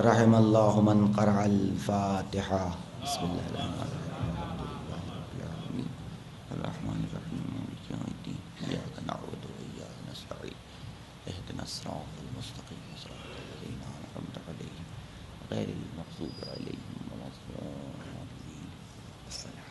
رحم اللہ من قرأ الفاتحہ۔ بسم اللہ الرحمن الرحیم الرحمن الرحیم مالک یوم الدین ایاک نعبد و ایاک نستعین اہدنا الصراط المستقیم صراط الذین انعمت علیہم غیر المغضوب علیہم ولا الضالین۔ السلام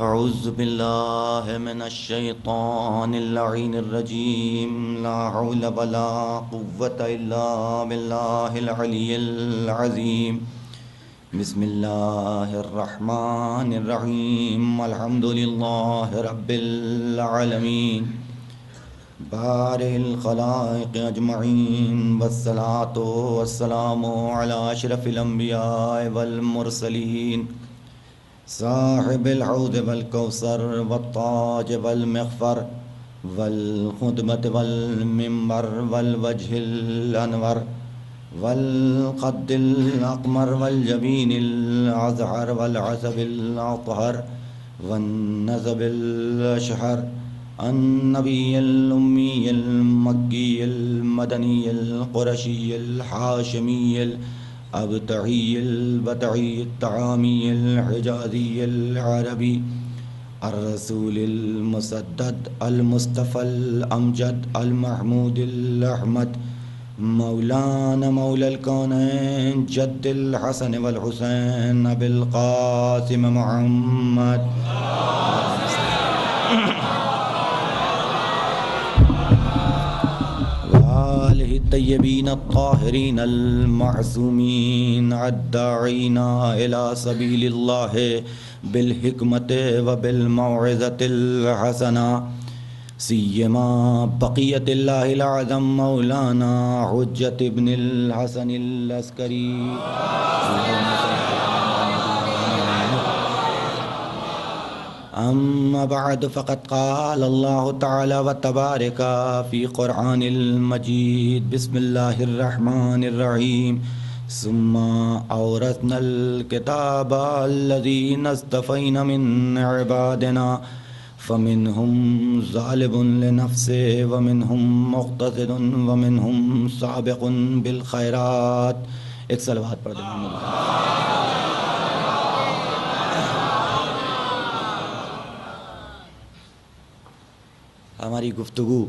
اعوذ باللہ من الشیطان اللعین الرجیم لا حول ولا قوة الا باللہ العلی العظیم۔ بسم اللہ الرحمن الرحیم الحمد للہ رب العالمین بارئ الخلائق اجمعین والصلاة والسلام علی اشرف الانبیاء والمرسلین صاحب الحوض والکوثر والتاج والمغفر والخدمة والمنبر والوجه الانور والقد الاقمر والجبین الازہر والعصب الاطہر والنسب الاشہر النبی الامی المکی المدنی القرشی الحاشمی ابتعی البتعی الطعامی الحجازی العربی الرسول المسدد المصطفى الامجد المحمود الاحمد مولانا مولا الكونين جد الحسن والحسين ابي القاسم محمد الطیبین الطاہرین المعصومین الداعین الی سبیل اللہ بالحکمت و بالموعظۃ الحسنہ سیما بقیت اللہ العظم مولانا حجت ابن الحسن العسکری۔ اما بعد فقد قال اللہ تعالی وتبارک فی قرآن المجید بسم اللہ الرحمن الرحیم ثم اورثنا الکتاب الذین اصطفینا من عبادنا فمنهم ظالم لنفسه ومنهم مقتصد ومنهم سابق بالخیرات۔ ایک صلوات پڑھ دیں۔ ہماری گفتگو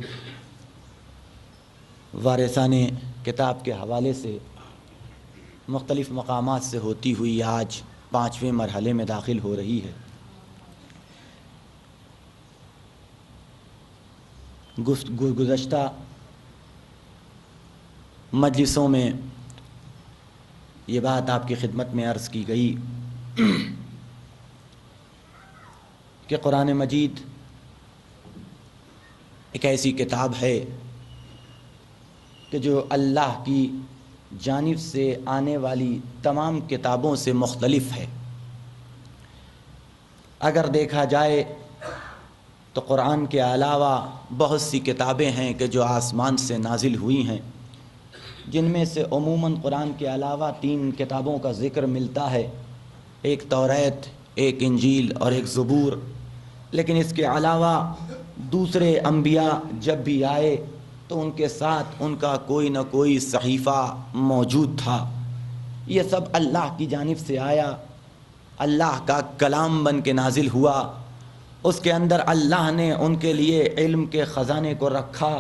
وارثان کتاب کے حوالے سے مختلف مقامات سے ہوتی ہوئی آج 5ویں مرحلے میں داخل ہو رہی ہے۔ گزشتہ مجلسوں میں یہ بات آپ کی خدمت میں عرض کی گئی کہ قرآن مجید ایک ایسی کتاب ہے کہ جو اللہ کی جانب سے آنے والی تمام کتابوں سے مختلف ہے۔ اگر دیکھا جائے تو قرآن کے علاوہ بہت سی کتابیں ہیں کہ جو آسمان سے نازل ہوئی ہیں، جن میں سے عموماً قرآن کے علاوہ 3 کتابوں کا ذکر ملتا ہے، ایک توریت، ایک انجیل اور ایک زبور۔ لیکن اس کے علاوہ دوسرے انبیاء جب بھی آئے تو ان کے ساتھ ان کا کوئی نہ کوئی صحیفہ موجود تھا۔ یہ سب اللہ کی جانب سے آیا، اللہ کا کلام بن کے نازل ہوا۔ اس کے اندر اللہ نے ان کے لیے علم کے خزانے کو رکھا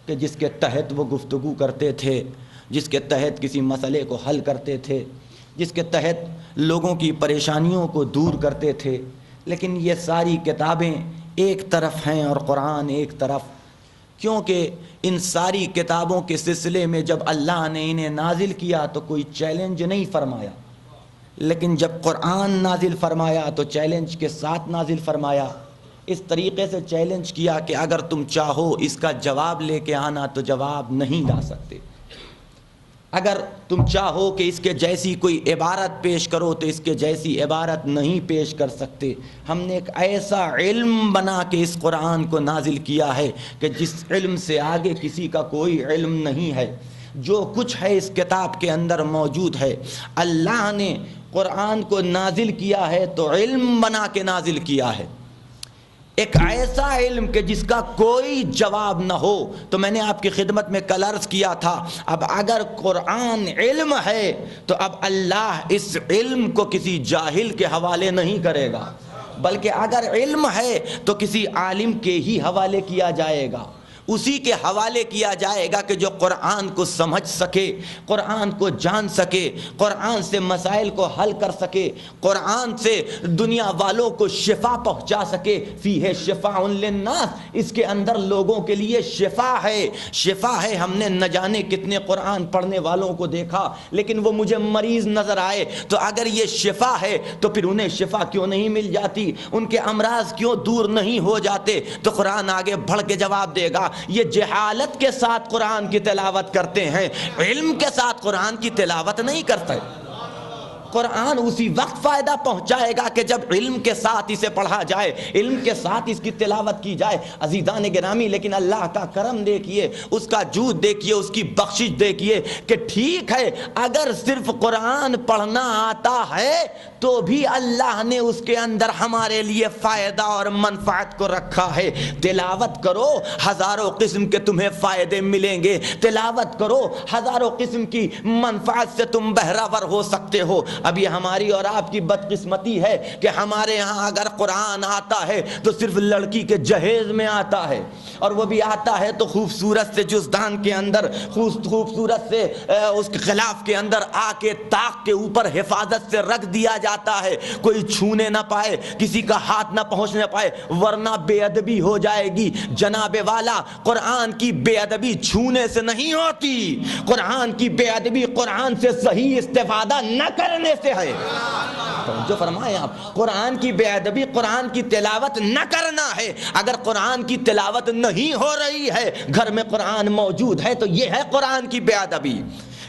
کہ جس کے تحت وہ گفتگو کرتے تھے، جس کے تحت کسی مسئلے کو حل کرتے تھے، جس کے تحت لوگوں کی پریشانیوں کو دور کرتے تھے۔ لیکن یہ ساری کتابیں ایک طرف ہیں اور قرآن ایک طرف، کیونکہ ان ساری کتابوں کے سلسلے میں جب اللہ نے انہیں نازل کیا تو کوئی چیلنج نہیں فرمایا، لیکن جب قرآن نازل فرمایا تو چیلنج کے ساتھ نازل فرمایا۔ اس طریقے سے چیلنج کیا کہ اگر تم چاہو اس کا جواب لے کے آنا تو جواب نہیں لا سکتے، اگر تم چاہو کہ اس کے جیسی کوئی عبارت پیش کرو تو اس کے جیسی عبارت نہیں پیش کر سکتے۔ ہم نے ایک ایسا علم بنا کے اس قرآن کو نازل کیا ہے کہ جس علم سے آگے کسی کا کوئی علم نہیں ہے۔ جو کچھ ہے اس کتاب کے اندر موجود ہے، اللہ نے قرآن کو نازل کیا ہے تو علم بنا کے نازل کیا ہے، ایک ایسا علم کہ جس کا کوئی جواب نہ ہو۔ تو میں نے آپ کی خدمت میں کل عرض کیا تھا، اب اگر قرآن علم ہے تو اب اللہ اس علم کو کسی جاہل کے حوالے نہیں کرے گا، بلکہ اگر علم ہے تو کسی عالم کے ہی حوالے کیا جائے گا، اسی کے حوالے کیا جائے گا کہ جو قرآن کو سمجھ سکے، قرآن کو جان سکے، قرآن سے مسائل کو حل کر سکے، قرآن سے دنیا والوں کو شفا پہنچا سکے۔ فیہ شفاء للناس، اس کے اندر لوگوں کے لیے شفا ہے، شفا ہے۔ ہم نے نہ جانے کتنے قرآن پڑھنے والوں کو دیکھا لیکن وہ مجھے مریض نظر آئے، تو اگر یہ شفا ہے تو پھر انہیں شفا کیوں نہیں مل جاتی، ان کے امراض کیوں دور نہیں ہو جاتے؟ تو قرآن آگے بڑھ کے جواب دے گا، یہ جہالت کے ساتھ قرآن کی تلاوت کرتے ہیں، علم کے ساتھ قرآن کی تلاوت نہیں کرتے۔ قرآن اسی وقت فائدہ پہنچائے گا کہ جب علم کے ساتھ اسے پڑھا جائے، علم کے ساتھ اس کی تلاوت کی جائے۔ عزیزان گرامی، لیکن اللہ کا کرم دیکھیے، اس کا جود دیکھیے، اس کی بخشش دیکھیے کہ ٹھیک ہے اگر صرف قرآن پڑھنا آتا ہے تو بھی اللہ نے اس کے اندر ہمارے لیے فائدہ اور منفعت کو رکھا ہے۔ تلاوت کرو، ہزاروں قسم کے تمہیں فائدے ملیں گے، تلاوت کرو، ہزاروں قسم کی منفعت سے تم بہرہ ور ہو سکتے ہو۔ اب یہ ہماری اور آپ کی بدقسمتی ہے کہ ہمارے ہاں اگر قرآن آتا ہے تو صرف لڑکی کے جہیز میں آتا ہے، اور وہ بھی آتا ہے تو خوبصورت سے جزدان کے اندر، خوبصورت سے اس کے خلاف کے اندر آ کے طاق کے اوپر حفاظت سے رکھ دیا جاتا ہے، کوئی چھونے نہ پائے، کسی کا ہاتھ نہ پہنچنے پائے، ورنہ بے ادبی ہو جائے گی۔ جناب والا، قرآن کی بے ادبی چھونے سے نہیں ہوتی، قرآن کی بے ادبی قرآن سے صحیح استفادہ نہ کرنے سے ہے۔ جو فرمائے آپ، قرآن کی بے ادبی قرآن کی تلاوت نہ کرنا ہے۔ اگر قرآن کی تلاوت نہیں ہو رہی ہے، گھر میں قرآن موجود ہے، تو یہ ہے قرآن کی بے ادبی۔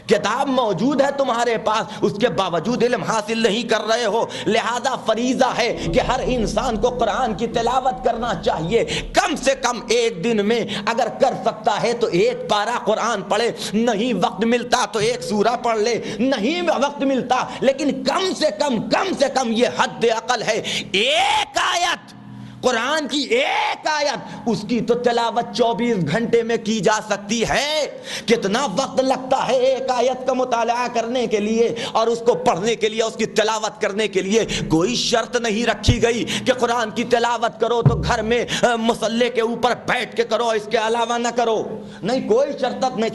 کتاب موجود ہے تمہارے پاس، اس کے باوجود علم حاصل نہیں کر رہے ہو، لہذا فریضہ ہے کہ ہر انسان کو قرآن کی تلاوت کرنا چاہیے۔ کم سے کم ایک دن میں اگر کر سکتا ہے تو ایک پارہ قرآن پڑھے، نہیں وقت ملتا تو ایک سورہ پڑھ لے، نہیں وقت ملتا لیکن کم سے کم یہ حد عقل ہے، ایک آیت قرآن کی، ایک آیت، اس کی تو تلاوت 24 گھنٹے میں کی جا سکتی ہے۔ کتنا وقت لگتا ہے ایک آیت کا مطالعہ کرنے کے لیے اور اس کو پڑھنے کے لیے، اس کی تلاوت کرنے کے لیے۔ کوئی شرط نہیں رکھی گئی کہ قرآن کی تلاوت کرو تو گھر میں مصلے کے اوپر بیٹھ کے کرو، اس کے علاوہ نہ کرو، نہیں، کوئی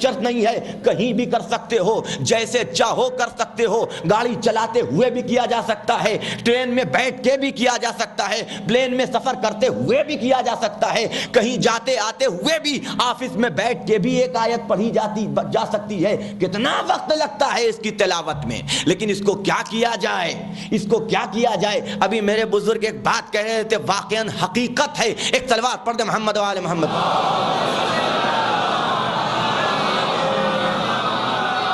شرط نہیں ہے، کہیں بھی کر سکتے ہو، جیسے چاہو کر سکتے ہو۔ گاڑی چلاتے ہوئے بھی کیا جا سکتا ہے، ٹرین میں بیٹھ کے بھی کیا جا سکتا ہے، پلین میں سفر کرتے ہوئے بھی کیا جا سکتا ہے، کہیں جاتے آتے ہوئے بھی، آفس میں بیٹھ کے بھی ایک آیت پڑھی جا سکتی ہے۔ کتنا وقت لگتا ہے اس کی تلاوت میں، لیکن اس کو کیا کیا جائے، اس کو کیا کیا جائے۔ ابھی میرے بزرگ ایک بات کہہ رہے تھے، واقعاً حقیقت ہے۔ ایک صلوات پڑھ دے محمد و آل محمد۔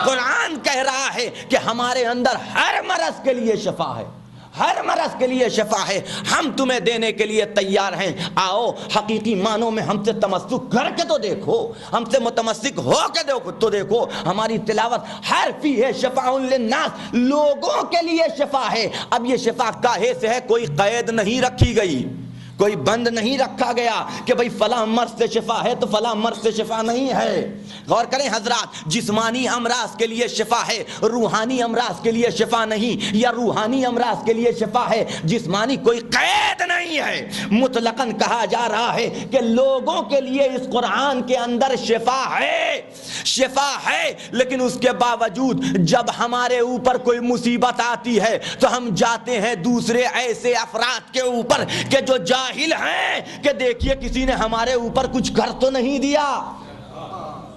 قرآن کہہ رہا ہے کہ ہمارے اندر ہر مرض کے لیے شفا ہے، ہر مرض کے لیے شفا ہے، ہم تمہیں دینے کے لیے تیار ہیں۔ آؤ حقیقی معنوں میں ہم سے تمسک کر کے تو دیکھو، ہم سے متمسک ہو کے تو دیکھو۔ ہماری تلاوت ہر فیہ شفاء للناس، لوگوں کے لیے شفا ہے۔ اب یہ شفا کاہے سے ہے، کوئی قید نہیں رکھی گئی، کوئی بند نہیں رکھا گیا کہ بھئی فلاں مرض سے شفا ہے تو فلاں مرض سے شفا نہیں ہے۔ غور کریں حضرات، جسمانی امراض کے لیے شفا ہے، روحانی امراض کے لیے شفا نہیں، یا روحانی امراض کے لیے شفا ہے، جسمانی کوئی قید نہیں ہے۔ مطلقاً کہا جا رہا ہے کہ لوگوں کے لیے اس قرآن کے اندر شفا ہے، شفا ہے، لیکن اس کے باوجود جب ہمارے اوپر کوئی مصیبت آتی ہے تو ہم جاتے ہیں دوسرے ایسے افراد کے اوپر کہ جو جاہل ہیں کہ دیکھیے کسی نے ہمارے اوپر کچھ کر تو نہیں دیا۔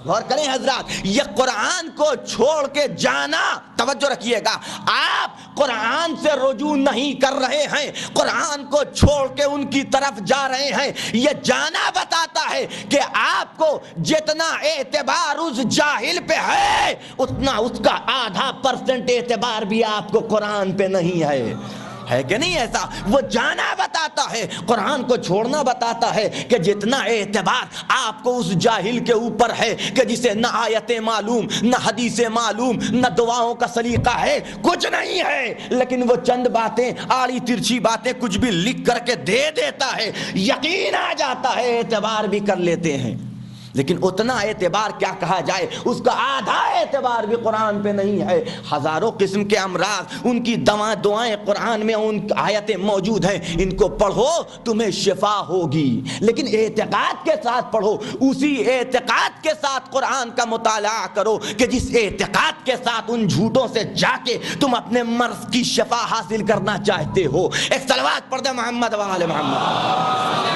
غور کریں حضرات، یہ قرآن کو چھوڑ کے جانا، توجہ رکھیے گا، آپ قرآن سے رجوع نہیں کر رہے ہیں، قرآن کو چھوڑ کے ان کی طرف جا رہے ہیں، یہ جانا بتاتا ہے کہ آپ کو جتنا اعتبار اس جاہل پہ ہے اتنا اس کا 0.5% اعتبار بھی آپ کو قرآن پہ نہیں ہے۔ ہے کہ نہیں ایسا؟ وہ جانا بتاتا ہے، قرآن کو چھوڑنا بتاتا ہے کہ جتنا اعتبار آپ کو اس جاہل کے اوپر ہے کہ جسے نہ آیتیں معلوم، نہ حدیثیں معلوم، نہ دعاؤں کا سلیقہ ہے، کچھ نہیں ہے، لیکن وہ چند باتیں، آڑی ترچھی باتیں کچھ بھی لکھ کر کے دے دیتا ہے، یقین آ جاتا ہے، اعتبار بھی کر لیتے ہیں، لیکن اتنا اعتبار کیا کہا جائے، اس کا آدھا اعتبار بھی قرآن پہ نہیں ہے۔ ہزاروں قسم کے امراض، ان کی دعائیں قرآن میں ان آیتیں موجود ہیں، ان کو پڑھو تمہیں شفا ہوگی، لیکن اعتقاد کے ساتھ پڑھو، اسی اعتقاد کے ساتھ قرآن کا مطالعہ کرو کہ جس اعتقاد کے ساتھ ان جھوٹوں سے جا کے تم اپنے مرض کی شفا حاصل کرنا چاہتے ہو۔ ایک صلوات پڑھ دے محمد و آل محمد۔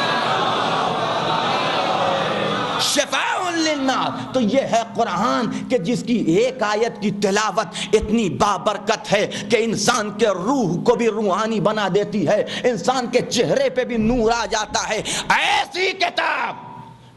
شفاء للناس، تو یہ ہے قرآن کہ جس کی ایک آیت کی تلاوت اتنی بابرکت ہے کہ انسان کے روح کو بھی روحانی بنا دیتی ہے، انسان کے چہرے پہ بھی نور آ جاتا ہے۔ ایسی کتاب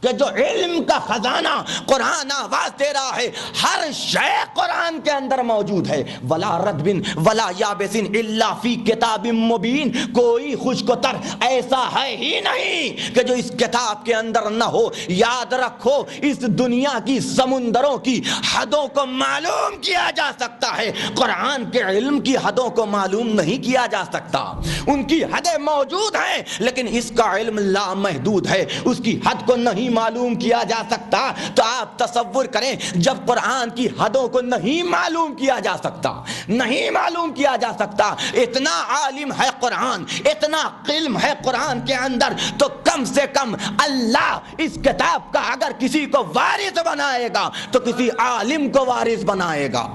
کہ جو علم کا خزانہ قرآن آواز دے رہا ہے، ہر شے قرآن کے اندر موجود ہے۔ ولا رطب ولا یابس الا فی کتاب مبین، کوئی خشک و تر ایسا ہے ہی نہیں کہ جو اس کتاب کے اندر نہ ہو۔ یاد رکھو، اس دنیا کی سمندروں کی حدوں کو معلوم کیا جا سکتا ہے، قرآن کے علم کی حدوں کو معلوم نہیں کیا جا سکتا۔ ان کی حدیں موجود ہیں لیکن اس کا علم لامحدود ہے، اس کی حد کو نہیں معلوم کیا جا سکتا۔ تو آپ تصور کریں، جب قرآن کی حدوں کو نہیں معلوم کیا جا سکتا، نہیں معلوم کیا جا سکتا، اتنا عالم ہے قرآن، اتنا علم ہے قرآن کے اندر، تو کم سے کم اللہ اس کتاب کا اگر کسی کو وارث بنائے گا تو کسی عالم کو وارث بنائے گا،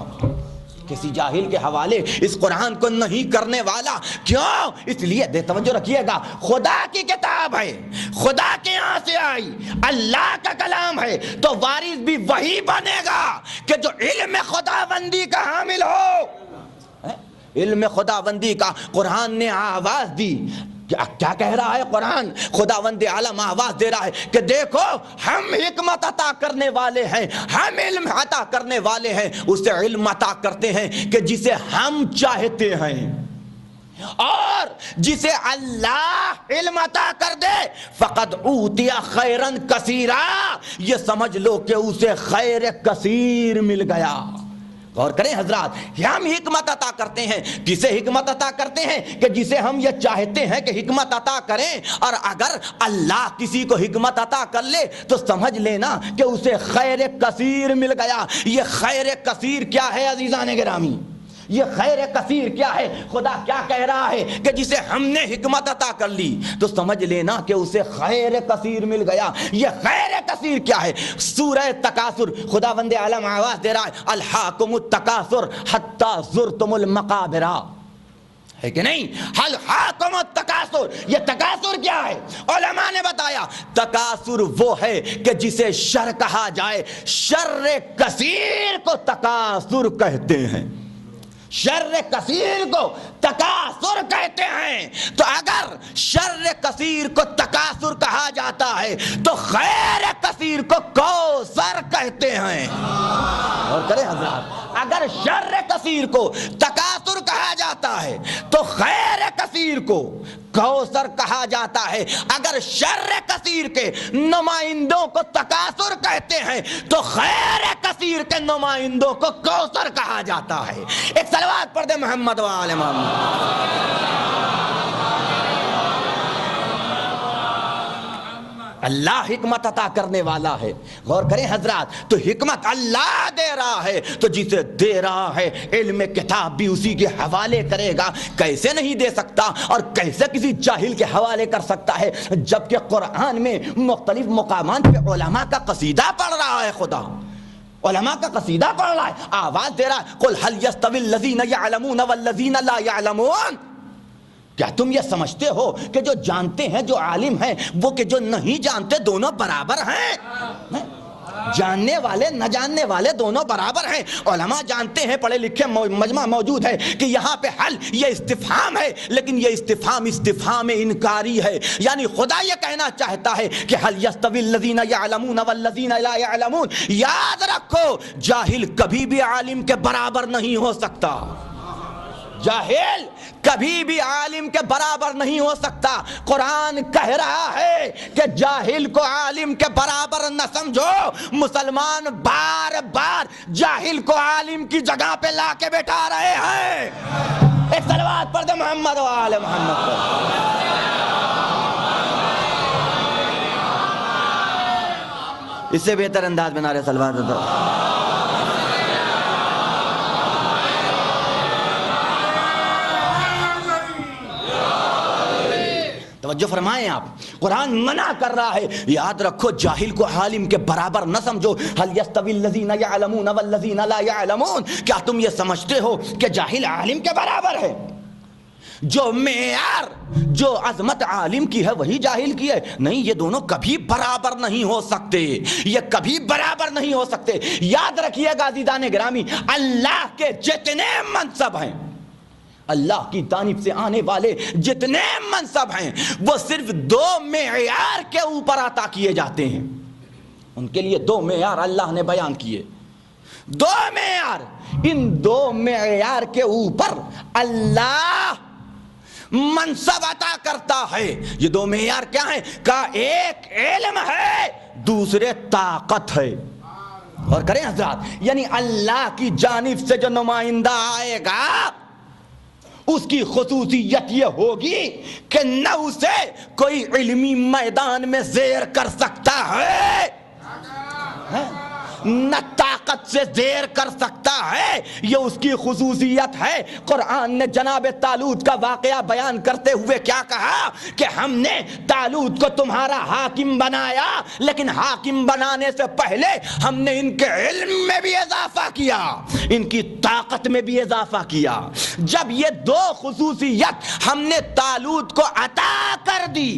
کسی جاہل کے حوالے اس قرآن کو نہیں کرنے والا۔ کیوں؟ اس لیے دے توجہ رکھیے گا، خدا کی کتاب ہے، خدا کے یہاں سے آئی، اللہ کا کلام ہے، تو وارث بھی وہی بنے گا کہ جو علم خداوندی کا حامل ہو۔ علم خداوندی کا قرآن نے آواز دی، کیا کہہ رہا ہے قرآن؟ خداوند عالم آواز دے رہا ہے کہ دیکھو ہم حکمت عطا کرنے والے ہیں، ہم علم عطا کرنے والے ہیں، اسے علم عطا کرتے ہیں کہ جسے ہم چاہتے ہیں، اور جسے اللہ علم عطا کر دے فقد اوتی خیرا کثیرا، یہ سمجھ لو کہ اسے خیر کثیر مل گیا۔ غور کریں حضرات، ہم حکمت عطا کرتے ہیں، کسے حکمت عطا کرتے ہیں؟ کہ جسے ہم یہ چاہتے ہیں کہ حکمت عطا کریں، اور اگر اللہ کسی کو حکمت عطا کر لے تو سمجھ لینا کہ اسے خیر کثیر مل گیا۔ یہ خیر کثیر کیا ہے عزیزان گرامی؟ یہ خیر کثیر کیا ہے؟ خدا کیا کہہ رہا ہے کہ جسے ہم نے حکمت عطا کر لی تو سمجھ لینا کہ اسے خیر کثیر مل گیا۔ یہ خیر کثیر کیا ہے؟ سورہ تکاثر، خداوند عالم آواز دے رہا ہے الہاکم التکاثر حتی زرتم المقابر، ہے کہ نہیں؟ الہاکم التکاثر، یہ تکاثر کیا ہے؟ علماء نے بتایا تکاثر وہ ہے کہ جسے شر کہا جائے، شر کثیر کو تکاثر کہتے ہیں، شر کثیر کو تکاثر کہتے ہیں۔ تو اگر شر کثیر کو تکاثر کہا جاتا ہے تو خیر کثیر کو کوثر کہتے ہیں۔ اور کریں حضرات، اگر شر کثیر کو تکاثر کہا جاتا ہے تو خیر کثیر کو کوثر کہا جاتا ہے، اگر شر کثیر کے نمائندوں کو تکاثر کہتے ہیں تو خیر کثیر کے نمائندوں کو کوثر کہا جاتا ہے۔ ایک صلوات پڑھ دے محمد و آل محمد۔ اللہ حکمت عطا کرنے والا ہے۔ غور کریں حضرات، تو حکمت اللہ دے رہا ہے، تو جسے دے رہا ہے علم کتاب بھی اسی کے حوالے کرے گا۔ کیسے نہیں دے سکتا اور کیسے کسی جاہل کے حوالے کر سکتا ہے؟ جبکہ قرآن میں مختلف مقامات پہ علماء کا قصیدہ پڑھ رہا ہے، خدا علماء کا قصیدہ پڑھ رہا ہے، آواز دے رہا ہے قل هل يستوي الذين يعلمون والذين لا يعلمون۔ کیا تم یہ سمجھتے ہو کہ جو جانتے ہیں، جو عالم ہیں، وہ کہ جو نہیں جانتے دونوں برابر ہیں؟ جاننے والے نہ جاننے والے دونوں برابر ہیں۔ علماء جانتے ہیں، پڑھے لکھے مجمع موجود ہے کہ یہاں پہ حل یہ استفہام ہے، لیکن یہ استفہام انکاری ہے، یعنی خدا یہ کہنا چاہتا ہے کہ حل یستوی الذین یعلمون والذین لا یعلمون۔ یاد رکھو، جاہل کبھی بھی عالم کے برابر نہیں ہو سکتا۔ جاہل کبھی بھی عالم کے برابر نہیں ہو سکتا. قرآن کہہ رہا ہے کہ جاہل کو عالم کے برابر نہ سمجھو. مسلمان بار بار جاہل کو عالم کی جگہ پہ لا کے بیٹھا رہے ہیں. ایک صلوات پڑھ دے محمد و آل محمد پر. اس سے بہتر انداز میں نعرہ صلوات ہوتا. توجہ فرمائیں آپ. قرآن منع کر رہا ہے, یاد رکھو جاہل کو عالم کے برابر نہ سمجھو. هل يستوي الذين يعلمون والذين لا يعلمون, کیا تم یہ سمجھتے ہو کہ جاہل عالم کے برابر ہے؟ جو معیار, جو عظمت عالم کی ہے وہی جاہل کی ہے. نہیں, یہ دونوں کبھی برابر نہیں ہو سکتے, یہ کبھی برابر نہیں ہو سکتے. یاد رکھیے گا عزیزان گرامی, اللہ کے جتنے منصب ہیں, اللہ کی جانب سے آنے والے جتنے منصب ہیں, وہ صرف دو معیار کے اوپر عطا کیے جاتے ہیں. ان کے لیے دو معیار اللہ نے بیان کیے. دو معیار, ان دو معیار کے اوپر اللہ منصب عطا کرتا ہے. یہ دو معیار کیا ہیں؟ کا ایک علم ہے, دوسرے طاقت ہے. اور کریں حضرات, یعنی اللہ کی جانب سے جو نمائندہ آئے گا اس کی خصوصیت یہ ہوگی کہ نہ اسے کوئی علمی میدان میں زیر کر سکتا ہے, نہ طاقت سے زیر کر سکتا ہے. یہ اس کی خصوصیت ہے. قرآن نے جناب طالوت کا واقعہ بیان کرتے ہوئے کیا کہا کہ ہم نے طالوت کو تمہارا حاکم بنایا, لیکن حاکم بنانے سے پہلے ہم نے ان کے علم میں بھی اضافہ کیا, ان کی طاقت میں بھی اضافہ کیا. جب یہ دو خصوصیت ہم نے طالوت کو عطا کر دی,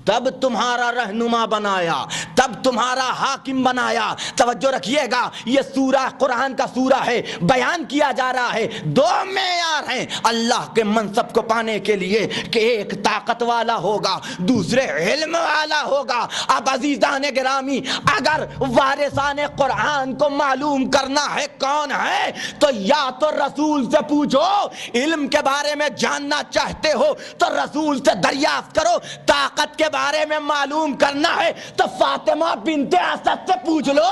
تب تمہارا رہنما بنایا, تب تمہارا حاکم بنایا. توجہ رکھیے گا, یہ سورہ قرآن کا سورہ ہے, بیان کیا جا رہا ہے دو معیار ہیں اللہ کے منصب کو پانے کے لیے, کہ ایک طاقت والا ہوگا, دوسرے علم والا ہوگا. اب عزیزان گرامی, اگر وارثان قرآن کو معلوم کرنا ہے کون ہے, تو یا تو رسول سے پوچھو. علم کے بارے میں جاننا چاہتے ہو تو رسول سے دریافت کرو. طاقت کے بارے میں معلوم کرنا ہے تو فاطمہ بنت اسد سے پوچھ لو.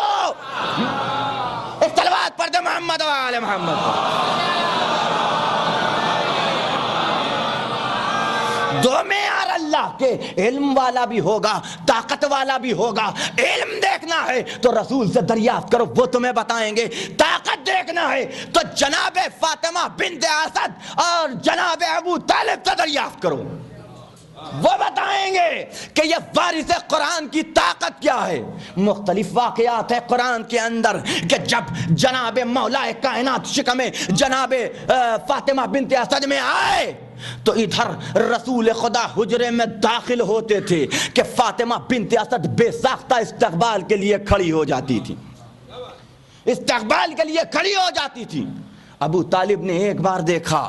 ایک صلوات پڑھ دے محمد و آل محمد. دو معیار اللہ کے, علم والا بھی ہوگا, طاقت والا بھی ہوگا. علم دیکھنا ہے تو رسول سے دریافت کرو, وہ تمہیں بتائیں گے. طاقت دیکھنا ہے تو جناب فاطمہ بنت اسد اور جناب ابو طالب سے دریافت کرو, وہ بتائیں گے کہ یہ وارث قرآن کی طاقت کیا ہے. مختلف واقعات ہے قرآن کے اندر کہ جب جناب مولا کائنات شکم جناب فاطمہ بنت اسد میں آئے تو ادھر رسول خدا حجرے میں داخل ہوتے تھے کہ فاطمہ بنت اسد بے ساختہ استقبال کے لیے کھڑی ہو جاتی تھی, استقبال کے لیے کھڑی ہو جاتی تھی. ابو طالب نے ایک بار دیکھا,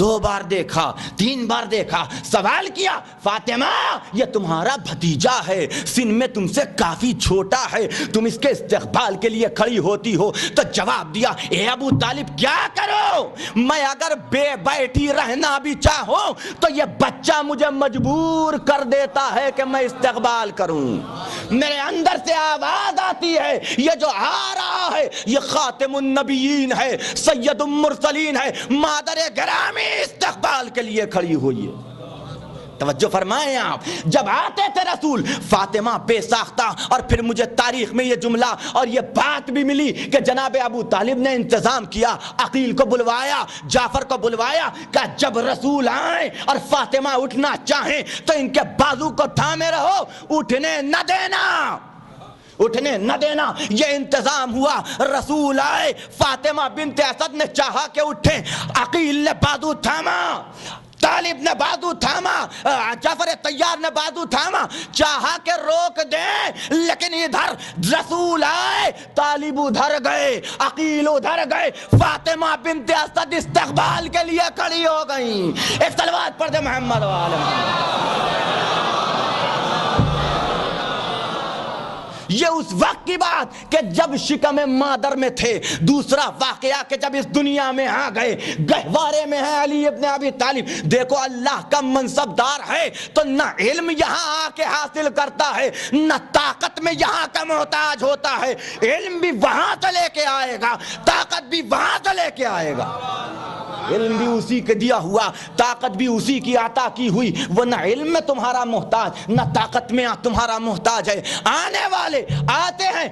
دو بار دیکھا, تین بار دیکھا, سوال کیا, فاطمہ یہ تمہارا بھتیجا ہے, سن میں تم سے کافی چھوٹا ہے, تم اس کے استقبال کے لیے کھڑی ہوتی ہو. تو جواب دیا, اے ابو طالب کیا کرو, میں اگر بے بیٹھی رہنا بھی چاہوں تو یہ بچہ مجھے مجبور کر دیتا ہے کہ میں استقبال کروں. میرے اندر سے آواز آتی ہے, یہ جو آ رہا ہے یہ خاتم النبیین ہے, سید مرسلین ہے, مادر گرامی استقبال کے لیے کھڑی ہوئی ہے. توجہ فرمائیں آپ, جب آتے تھے رسول فاطمہ بے ساختہ. اور پھر مجھے تاریخ میں یہ جملہ اور یہ بات بھی ملی کہ جناب ابو طالب نے انتظام کیا, عقیل کو بلوایا, جعفر کو بلوایا, کہ جب رسول آئیں اور فاطمہ اٹھنا چاہیں تو ان کے بازو کو تھامے رہو, اٹھنے نہ دینا, اٹھنے نہ دینا. یہ انتظام ہوا, رسول آئے, فاطمہ بنت اسد نے چاہا کہ اٹھیں, عقیل نے بازو تھاما, طالب نے بازو تھاما, جعفر طیار نے بازو تھاما, چاہا کہ روک دیں, لیکن ادھر رسول آئے, طالب ادھر گئے, عقیل ادھر گئے, فاطمہ بنت اسد استقبال کے لیے کھڑی ہو گئیں. ایک صلوات پڑھ دے محمد و آل محمد. یہ اس وقت کی بات کہ جب شکم مادر میں تھے. دوسرا واقعہ کہ جب اس دنیا میں آ گئے, گہوارے میں ہے علی ابن ابی طالب. دیکھو اللہ کا منصب دار ہے تو نہ علم یہاں آ کے حاصل کرتا ہے, نہ طاقت میں یہاں کا محتاج ہوتا ہے. علم بھی وہاں سے لے کے آئے گا, طاقت بھی وہاں سے لے کے آئے گا. علم بھی اسی کے دیا ہوا, طاقت بھی اسی کی عطا کی ہوئی. وہ نہ علم میں تمہارا محتاج, نہ طاقت میں تمہارا محتاج ہے. آنے والے آتے ہیں.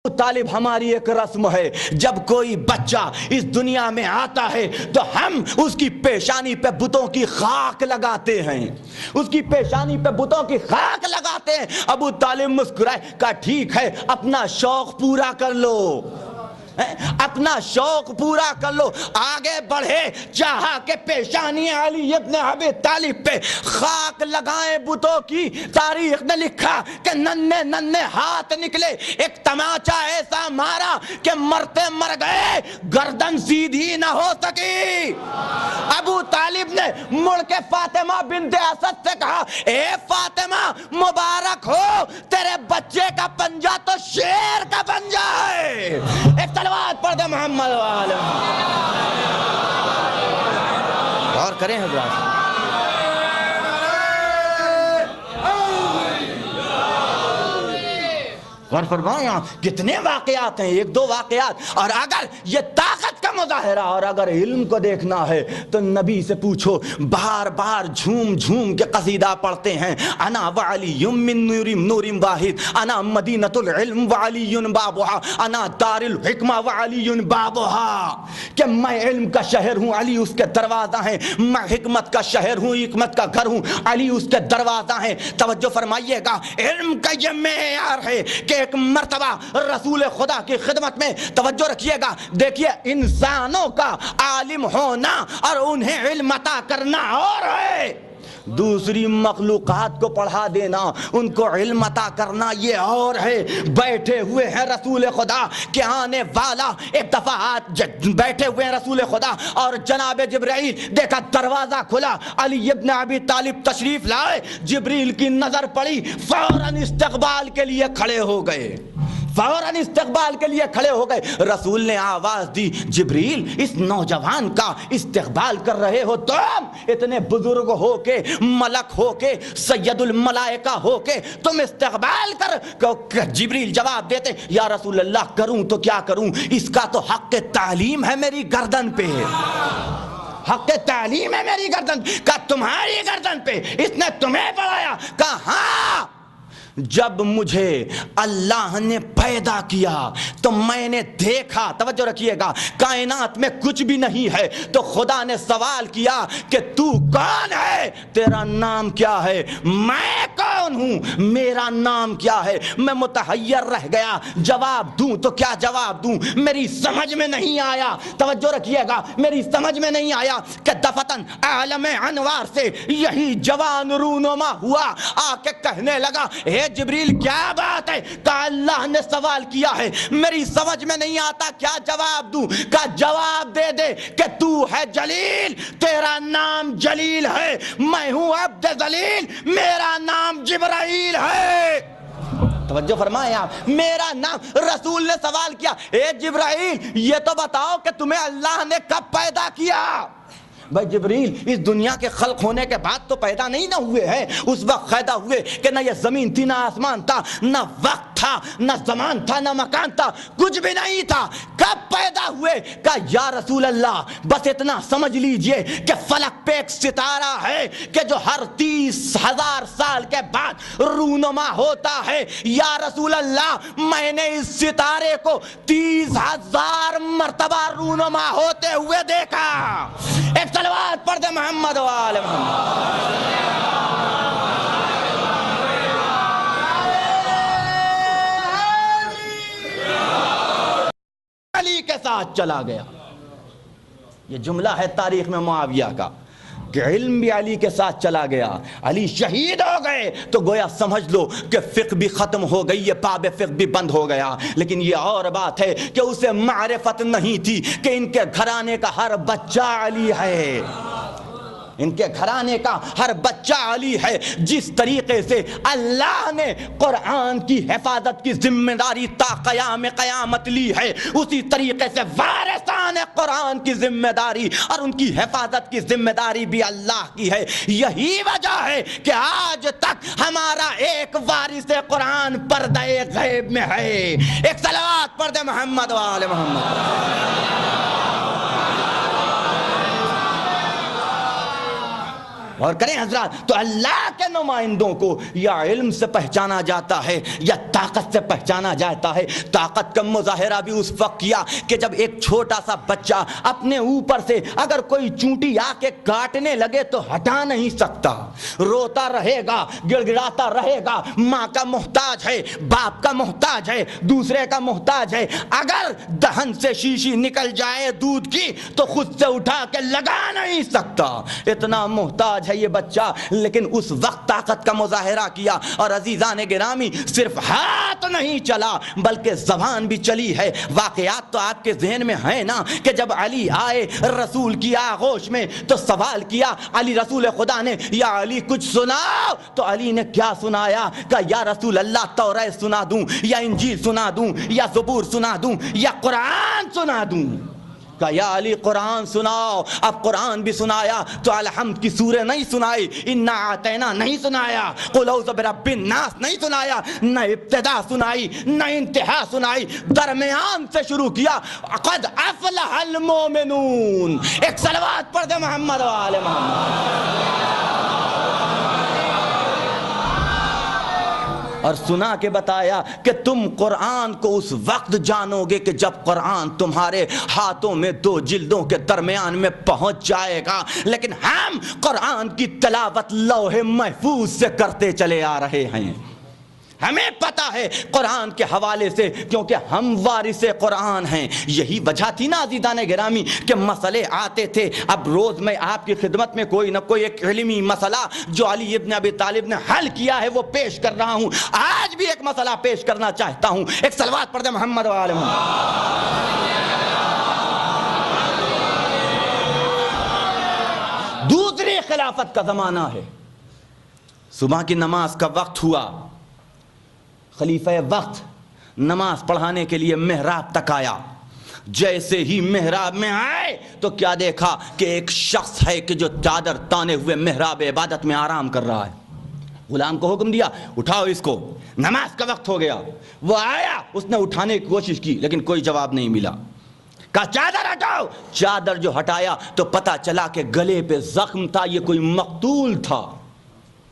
طالب ہماری ایک رسم ہے, جب کوئی بچہ اس دنیا میں آتا ہے تو ہم اس کی پیشانی پہ بتوں کی خاک لگاتے ہیں, اس کی پیشانی پہ بتوں کی خاک لگاتے ہیں. ابو طالب مسکرائے, کہا ٹھیک ہے اپنا شوق پورا کر لو, اپنا شوق پورا کر لو. آگے بڑھے, چاہا کہ پیشانی علی ابن ابی طالب پہ خاک لگائیں بتوں کی. تاریخ نے لکھا کہ ننھے ننھے ہاتھ نکلے, ایک تماچا ایسا مارا کہ مرتے مر گئے, گردن سیدھی نہ ہو سکی. ابو طالب نے مڑ کے فاطمہ بنت اسد سے کہا, اے فاطمہ مبارک ہو, تیرے بچے کا پنجہ تو شیر کا پنجہ ہے. ایک صلوات پڑھ دے محمد والے اور کریں حضرات. غور فرمائیں, کتنے واقعات ہیں, ایک دو واقعات. اور اگر یہ طاقت کا مظاہرہ اور اگر علم کو دیکھنا ہے تو نبی سے پوچھو. بار بار جھوم جھوم کے قصیدہ پڑھتے ہیں, انا وعلی من نور واحد, انا مدینۃ العلم وعلی بابها, انا دار الحکمہ وعلی بابها, کہ میں علم کا شہر ہوں, علی اس کے دروازہ ہیں. میں حکمت کا شہر ہوں, حکمت کا گھر ہوں, علی اس کے دروازہ ہیں. توجہ فرمائیے گا, علم کا یہ معیار ہے کہ ایک مرتبہ رسول خدا کی خدمت میں, توجہ رکھیے گا, دیکھیے انسانوں کا عالم ہونا اور انہیں علم عطا کرنا اور ہے, دوسری مخلوقات کو پڑھا دینا, ان کو علم عطا کرنا یہ اور ہے. بیٹھے ہوئے ہیں رسول خدا کہ آنے والا, ایک دفعہ بیٹھے ہوئے ہیں رسول خدا اور جناب جبرائیل, دیکھا دروازہ کھلا, علی ابن ابی طالب تشریف لائے. جبریل کی نظر پڑی, فوراً استقبال کے لیے کھڑے ہو گئے, فوراً استقبال کے لیے کھڑے ہو گئے. رسول نے آواز دی, جبریل اس نوجوان کا استقبال کر رہے ہو تم, اتنے بزرگ ہو کے, ملک ہو کے, سید الملائکہ ہو کے تم استقبال کر. جبریل جواب دیتے, یا رسول اللہ کروں تو کیا کروں, اس کا تو حق تعلیم ہے میری گردن پہ, حق تعلیم ہے میری گردن. کہا تمہاری گردن پہ, اس نے تمہیں پڑھایا؟ کہا ہاں, جب مجھے اللہ نے پیدا کیا تو میں نے دیکھا, توجہ رکھیے گا, کائنات میں کچھ بھی نہیں ہے تو خدا نے سوال کیا کہ تو کون ہے, تیرا نام کیا ہے؟ میں کون ہوں, میرا نام کیا ہے؟ میں متحیر رہ گیا, جواب دوں تو کیا جواب دوں, میری سمجھ میں نہیں آیا. توجہ رکھیے گا, میری سمجھ میں نہیں آیا کہ دفتن عالم انوار سے یہی جوان رونما ہوا, آ کے کہنے لگا, اے جبریل کیا بات ہے؟ کہا اللہ نے سوال کیا ہے, میری سمجھ میں نہیں آتا, کیا جواب دوں؟ کہا جواب دے دے کہ تو ہے جلیل, تیرا نام جلیل ہے, میں ہوں عبد ذلیل, میرا نام جبرائیل ہے. توجہ فرمائیں آپ, میرا نام. رسول نے سوال کیا, اے جبرائیل یہ تو بتاؤ کہ تمہیں اللہ نے کب پیدا کیا؟ بھائی جبریل اس دنیا کے خلق ہونے کے بعد تو پیدا نہیں نہ ہوئے ہیں, اس وقت پیدا ہوئے کہ نہ یہ زمین تھی, نہ آسمان تھا, نہ وقت تھا, نہ زمان تھا, نہ مکان تھا, کچھ بھی نہیں تھا, کب پیدا ہوئے؟ کہا یا رسول اللہ بس اتنا سمجھ لیجئے کہ فلک پہ ایک ستارہ ہے کہ جو ہر 30,000 سال کے بعد رونما ہوتا ہے. یا رسول اللہ میں نے اس ستارے کو 30,000 مرتبہ رونما ہوتے ہوئے دیکھا. ایک صلوات پڑھ دے محمد والے محمد. علی کے ساتھ چلا گیا. یہ جملہ ہے تاریخ میں معاویہ کا کہ علم بھی علی کے ساتھ چلا گیا. علی شہید ہو گئے تو گویا سمجھ لو کہ فقہ بھی ختم ہو گئی, یہ باب فقہ بھی بند ہو گیا. لیکن یہ اور بات ہے کہ اسے معرفت نہیں تھی کہ ان کے گھرانے کا ہر بچہ علی ہے, ان کے گھرانے کا ہر بچہ علی ہے. جس طریقے سے اللہ نے قرآن کی حفاظت کی ذمہ داری تا قیام قیامت لی ہے, اسی طریقے سے وارثان قرآن کی ذمہ داری اور ان کی حفاظت کی ذمہ داری بھی اللہ کی ہے. یہی وجہ ہے کہ آج تک ہمارا ایک وارث قرآن پردہ غیب میں ہے. ایک صلوات پڑھ دے محمد و آل محمد. اور کریں حضرات, تو اللہ کے نمائندوں کو یا علم سے پہچانا جاتا ہے یا طاقت سے پہچانا جاتا ہے. طاقت کا مظاہرہ بھی اس وقت کیا کہ جب ایک چھوٹا سا بچہ اپنے اوپر سے اگر کوئی چونٹی آ کے کاٹنے لگے تو ہٹا نہیں سکتا, روتا رہے گا, گڑ گڑاتا رہے گا. ماں کا محتاج ہے, باپ کا محتاج ہے, دوسرے کا محتاج ہے. اگر دہن سے شیشی نکل جائے دودھ کی تو خود سے اٹھا کے لگا نہیں سکتا, اتنا محتاج ہے یہ بچہ. لیکن اس وقت طاقت کا مظاہرہ کیا. اور عزیزان گرامی, صرف ہاتھ نہیں چلا بلکہ زبان بھی چلی ہے. واقعات تو آپ کے ذہن میں ہیں نا کہ جب علی آئے رسول کی آغوش میں تو سوال کیا علی رسول خدا نے, یا علی کچھ سناؤ. تو علی نے کیا سنایا؟ کہا یا رسول اللہ توریت سنا دوں, یا انجیل سنا دوں, یا زبور سنا دوں, یا قرآن سنا دوں. کہا یا علی قرآن سناؤ. اب قرآن بھی سنایا تو الحمد کی سورہ نہیں سنائی, انا اعطینا نہیں سنایا, قل اعوذ برب الناس نہیں سنایا, نہ ابتدا سنائی نہ انتہا سنائی, درمیان سے شروع کیا قد افلح المؤمنون. ایک صلوات پڑھ دے محمد و آل محمد. اور سنا کے بتایا کہ تم قرآن کو اس وقت جانو گے کہ جب قرآن تمہارے ہاتھوں میں دو جلدوں کے درمیان میں پہنچ جائے گا. لیکن ہم قرآن کی تلاوت لوح محفوظ سے کرتے چلے آ رہے ہیں. ہمیں پتا ہے قرآن کے حوالے سے, کیونکہ ہم وارث قرآن ہیں. یہی وجہ تھی نا عزیزان گرامی کہ مسئلے آتے تھے. اب روز میں آپ کی خدمت میں کوئی نہ کوئی ایک علمی مسئلہ جو علی ابن ابی طالب نے حل کیا ہے وہ پیش کر رہا ہوں. آج بھی ایک مسئلہ پیش کرنا چاہتا ہوں. ایک صلوات پڑھ دے محمد و آل محمد. دوسری خلافت کا زمانہ ہے. صبح کی نماز کا وقت ہوا, خلیفہ وقت نماز پڑھانے کے لیے محراب تک آیا. جیسے ہی محراب میں آئے تو کیا دیکھا کہ ایک شخص ہے کہ جو چادر تانے ہوئے محراب عبادت میں آرام کر رہا ہے. غلام کو حکم دیا اٹھاؤ اس کو, نماز کا وقت ہو گیا. وہ آیا, اس نے اٹھانے کی کوشش کی لیکن کوئی جواب نہیں ملا. کہا چادر ہٹاؤ. چادر جو ہٹایا تو پتا چلا کہ گلے پہ زخم تھا, یہ کوئی مقتول تھا,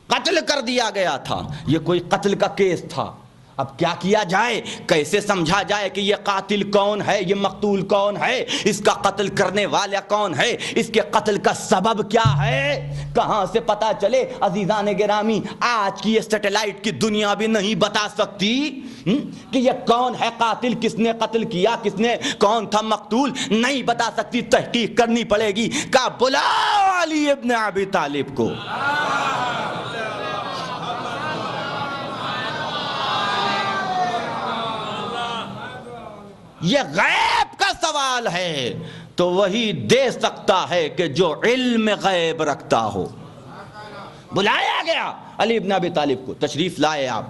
قتل کر دیا گیا تھا, یہ کوئی قتل کا کیس تھا. اب کیا کیا جائے, کیسے سمجھا جائے کہ یہ قاتل کون ہے, یہ مقتول کون ہے, اس کا قتل کرنے والا کون ہے, اس کے قتل کا سبب کیا ہے, کہاں سے پتا چلے. عزیزان گرامی, آج کی یہ سیٹلائٹ کی دنیا بھی نہیں بتا سکتی کہ یہ کون ہے قاتل, کس نے قتل کیا, کس نے, کون تھا مقتول, نہیں بتا سکتی. تحقیق کرنی پڑے گی. کہا بلاؤ علی ابن ابی طالب کو. یہ غیب کا سوال ہے تو وہی دے سکتا ہے کہ جو علم غیب رکھتا ہو. بلایا گیا علی ابن ابی طالب کو, تشریف لائے آپ.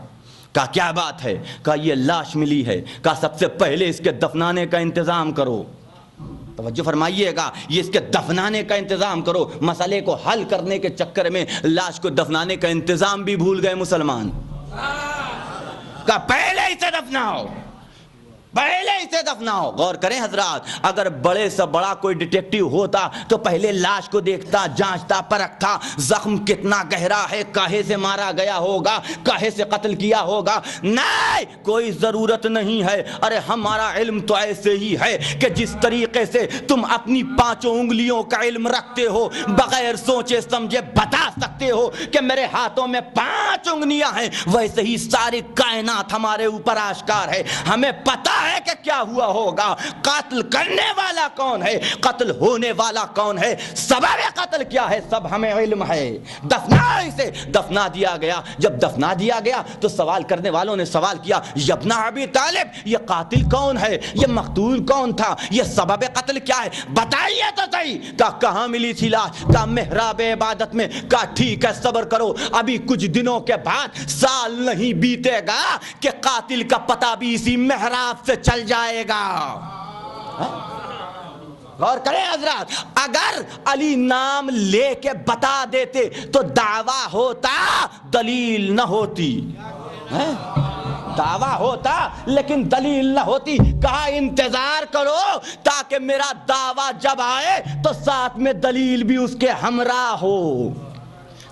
کہا کیا بات ہے, کہا یہ لاش ملی ہے. کہا سب سے پہلے اس کے دفنانے کا انتظام کرو. توجہ فرمائیے گا, یہ اس کے دفنانے کا انتظام کرو. مسئلے کو حل کرنے کے چکر میں لاش کو دفنانے کا انتظام بھی بھول گئے مسلمان. کہا پہلے اسے دفناؤ, پہلے اسے دفناؤ. غور کریں حضرات, اگر بڑے سے بڑا کوئی ڈیٹیکٹیو ہوتا تو پہلے لاش کو دیکھتا, جانچتا, پرکھتا, زخم کتنا گہرا ہے, کاہے سے مارا گیا ہوگا, کاہے سے قتل کیا ہوگا. نہیں, کوئی ضرورت نہیں ہے. ارے ہمارا علم تو ایسے ہی ہے کہ جس طریقے سے تم اپنی 5 انگلیوں کا علم رکھتے ہو, بغیر سوچے سمجھے بتا سکتے ہو کہ میرے ہاتھوں میں 5 انگلیاں ہیں, ویسے ہی ساری کائنات ہمارے اوپر آشکار ہے. ہمیں پتا ہے کہ کیا ہوا ہوگا، قتل کرنے والا کون ہے، قتل ہونے والا کون ہے، سبب قتل کیا ہے، سب ہمیں علم ہے۔ اسے دفنا دیا گیا۔ جب دفنا دیا گیا تو سوال کرنے والوں نے سوال کیا، ابن ابی طالب یہ قاتل کون ہے، یہ مقتول کون تھا، یہ سبب قتل کیا ہے، بتائیے تو صحیح۔ کہاں ملی تھی لاش؟ محراب عبادت میں۔ ٹھیک ہے صبر کرو، ابھی کچھ دنوں کے بعد، سال نہیں بیتے گا کہ قاتل کا پتہ بھی اسی محراب سے چل جائے گا۔ غور کریں حضرات، اگر علی نام لے کے بتا دیتے تو دعویٰ ہوتا، دلیل نہ ہوتی، دعویٰ ہوتا لیکن دلیل نہ ہوتی۔ کہا انتظار کرو تاکہ میرا دعویٰ جب آئے تو ساتھ میں دلیل بھی اس کے ہمراہ ہو۔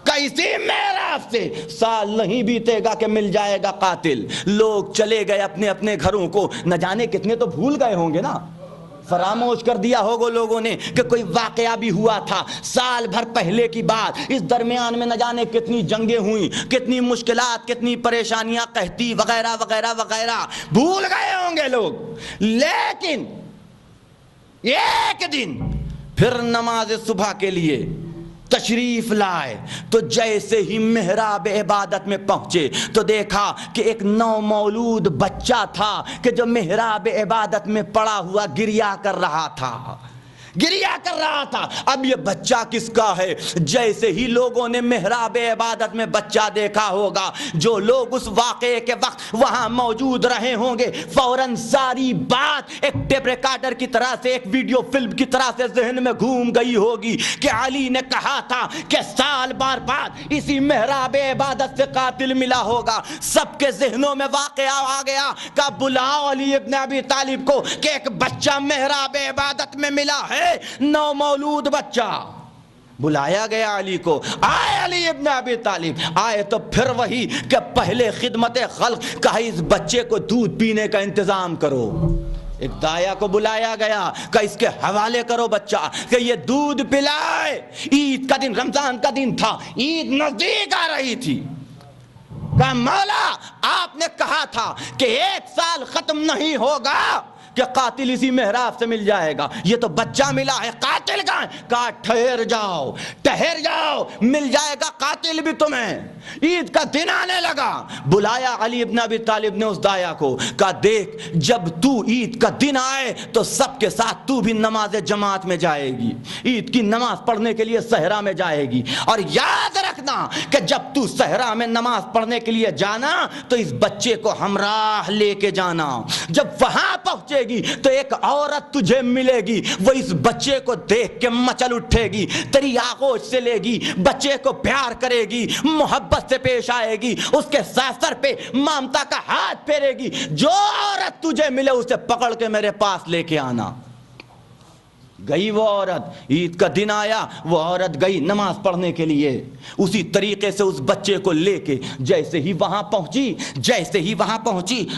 کیسی معراج سے سال نہیں بیتے گا کہ مل جائے گا قاتل۔ لوگ چلے گئے اپنے اپنے گھروں کو، نہ جانے کتنے تو بھول گئے ہوں گے نا، فراموش کر دیا ہوگا لوگوں نے کہ کوئی واقعہ بھی ہوا تھا سال بھر پہلے کی بات۔ اس درمیان میں نہ جانے کتنی جنگیں ہوئیں، کتنی مشکلات، کتنی پریشانیاں، قحطی وغیرہ وغیرہ وغیرہ، بھول گئے ہوں گے لوگ۔ لیکن ایک دن پھر نماز صبح کے لیے تشریف لائے تو جیسے ہی محراب عبادت میں پہنچے تو دیکھا کہ ایک نو مولود بچہ تھا کہ جو محراب عبادت میں پڑا ہوا گریا کر رہا تھا، گریا کر رہا تھا۔ اب یہ بچہ کس کا ہے؟ جیسے ہی لوگوں نے محراب عبادت میں بچہ دیکھا ہوگا، جو لوگ اس واقعے کے وقت وہاں موجود رہے ہوں گے، فوراً ساری بات ایک ٹیپ ریکارڈر کی طرح سے، ایک ویڈیو فلم کی طرح سے ذہن میں گھوم گئی ہوگی کہ علی نے کہا تھا کہ سال بار بعد اسی محراب عبادت سے قاتل ملا ہوگا۔ سب کے ذہنوں میں واقعہ آ گیا کہ بلاؤ علی ابن ابی طالب کو کہ ایک بچہ محراب عبادت میں ملا ہے، نو مولود بچہ۔ بلایا گیا علی کو، آئے علی ابن ابی طالب، آئے تو پھر وہی کہ پہلے خدمت خلق، کہا اس بچے کو دودھ پینے کا انتظام کرو۔ ایک دایا کو بلایا گیا کہ اس کے حوالے کرو بچہ کہ یہ دودھ پلائے۔ عید کا دن، رمضان کا دن تھا، عید نزدیک آ رہی تھی۔ کہا مولا آپ نے کہا تھا کہ ایک سال ختم نہیں ہوگا کہ قاتل اسی محراب سے مل جائے گا، یہ تو بچہ ملا ہے، قاتل کہاں ہے؟ کہا ٹھہر جاؤ، ٹھہر جاؤ، مل جائے گا قاتل بھی تمہیں۔ عید کا دن آنے لگا، بلایا علی ابن ابی طالب نے اس دایا کو، کہا دیکھ جب تو عید کا دن آئے تو سب کے ساتھ تو بھی نماز جماعت میں جائے گی، عید کی نماز پڑھنے کے لیے صحرا میں جائے گی، اور یاد رکھنا کہ جب تو صحرا میں نماز پڑھنے کے لیے جانا تو اس بچے کو ہمراہ لے کے جانا۔ جب وہاں پہنچے گی تو ایک عورت تجھے ملے گی، وہ اس بچے کو دیکھ کے مچل اٹھے گی، تیری آغوش سے لے گی، بچے کو پیار کرے گی، محبت سے پیش آئے گی، اس کے سر پہ ممتا کا ہاتھ پھیرے گی۔ جو عورت تجھے ملے اسے پکڑ کے میرے پاس لے کے آنا۔ گئی وہ عورت، عید کا دن آیا، وہ عورت گئی نماز پڑھنے کے لیے، اسی طریقے سے اس بچے کو لے کے جیسے ہی وہاں پہنچی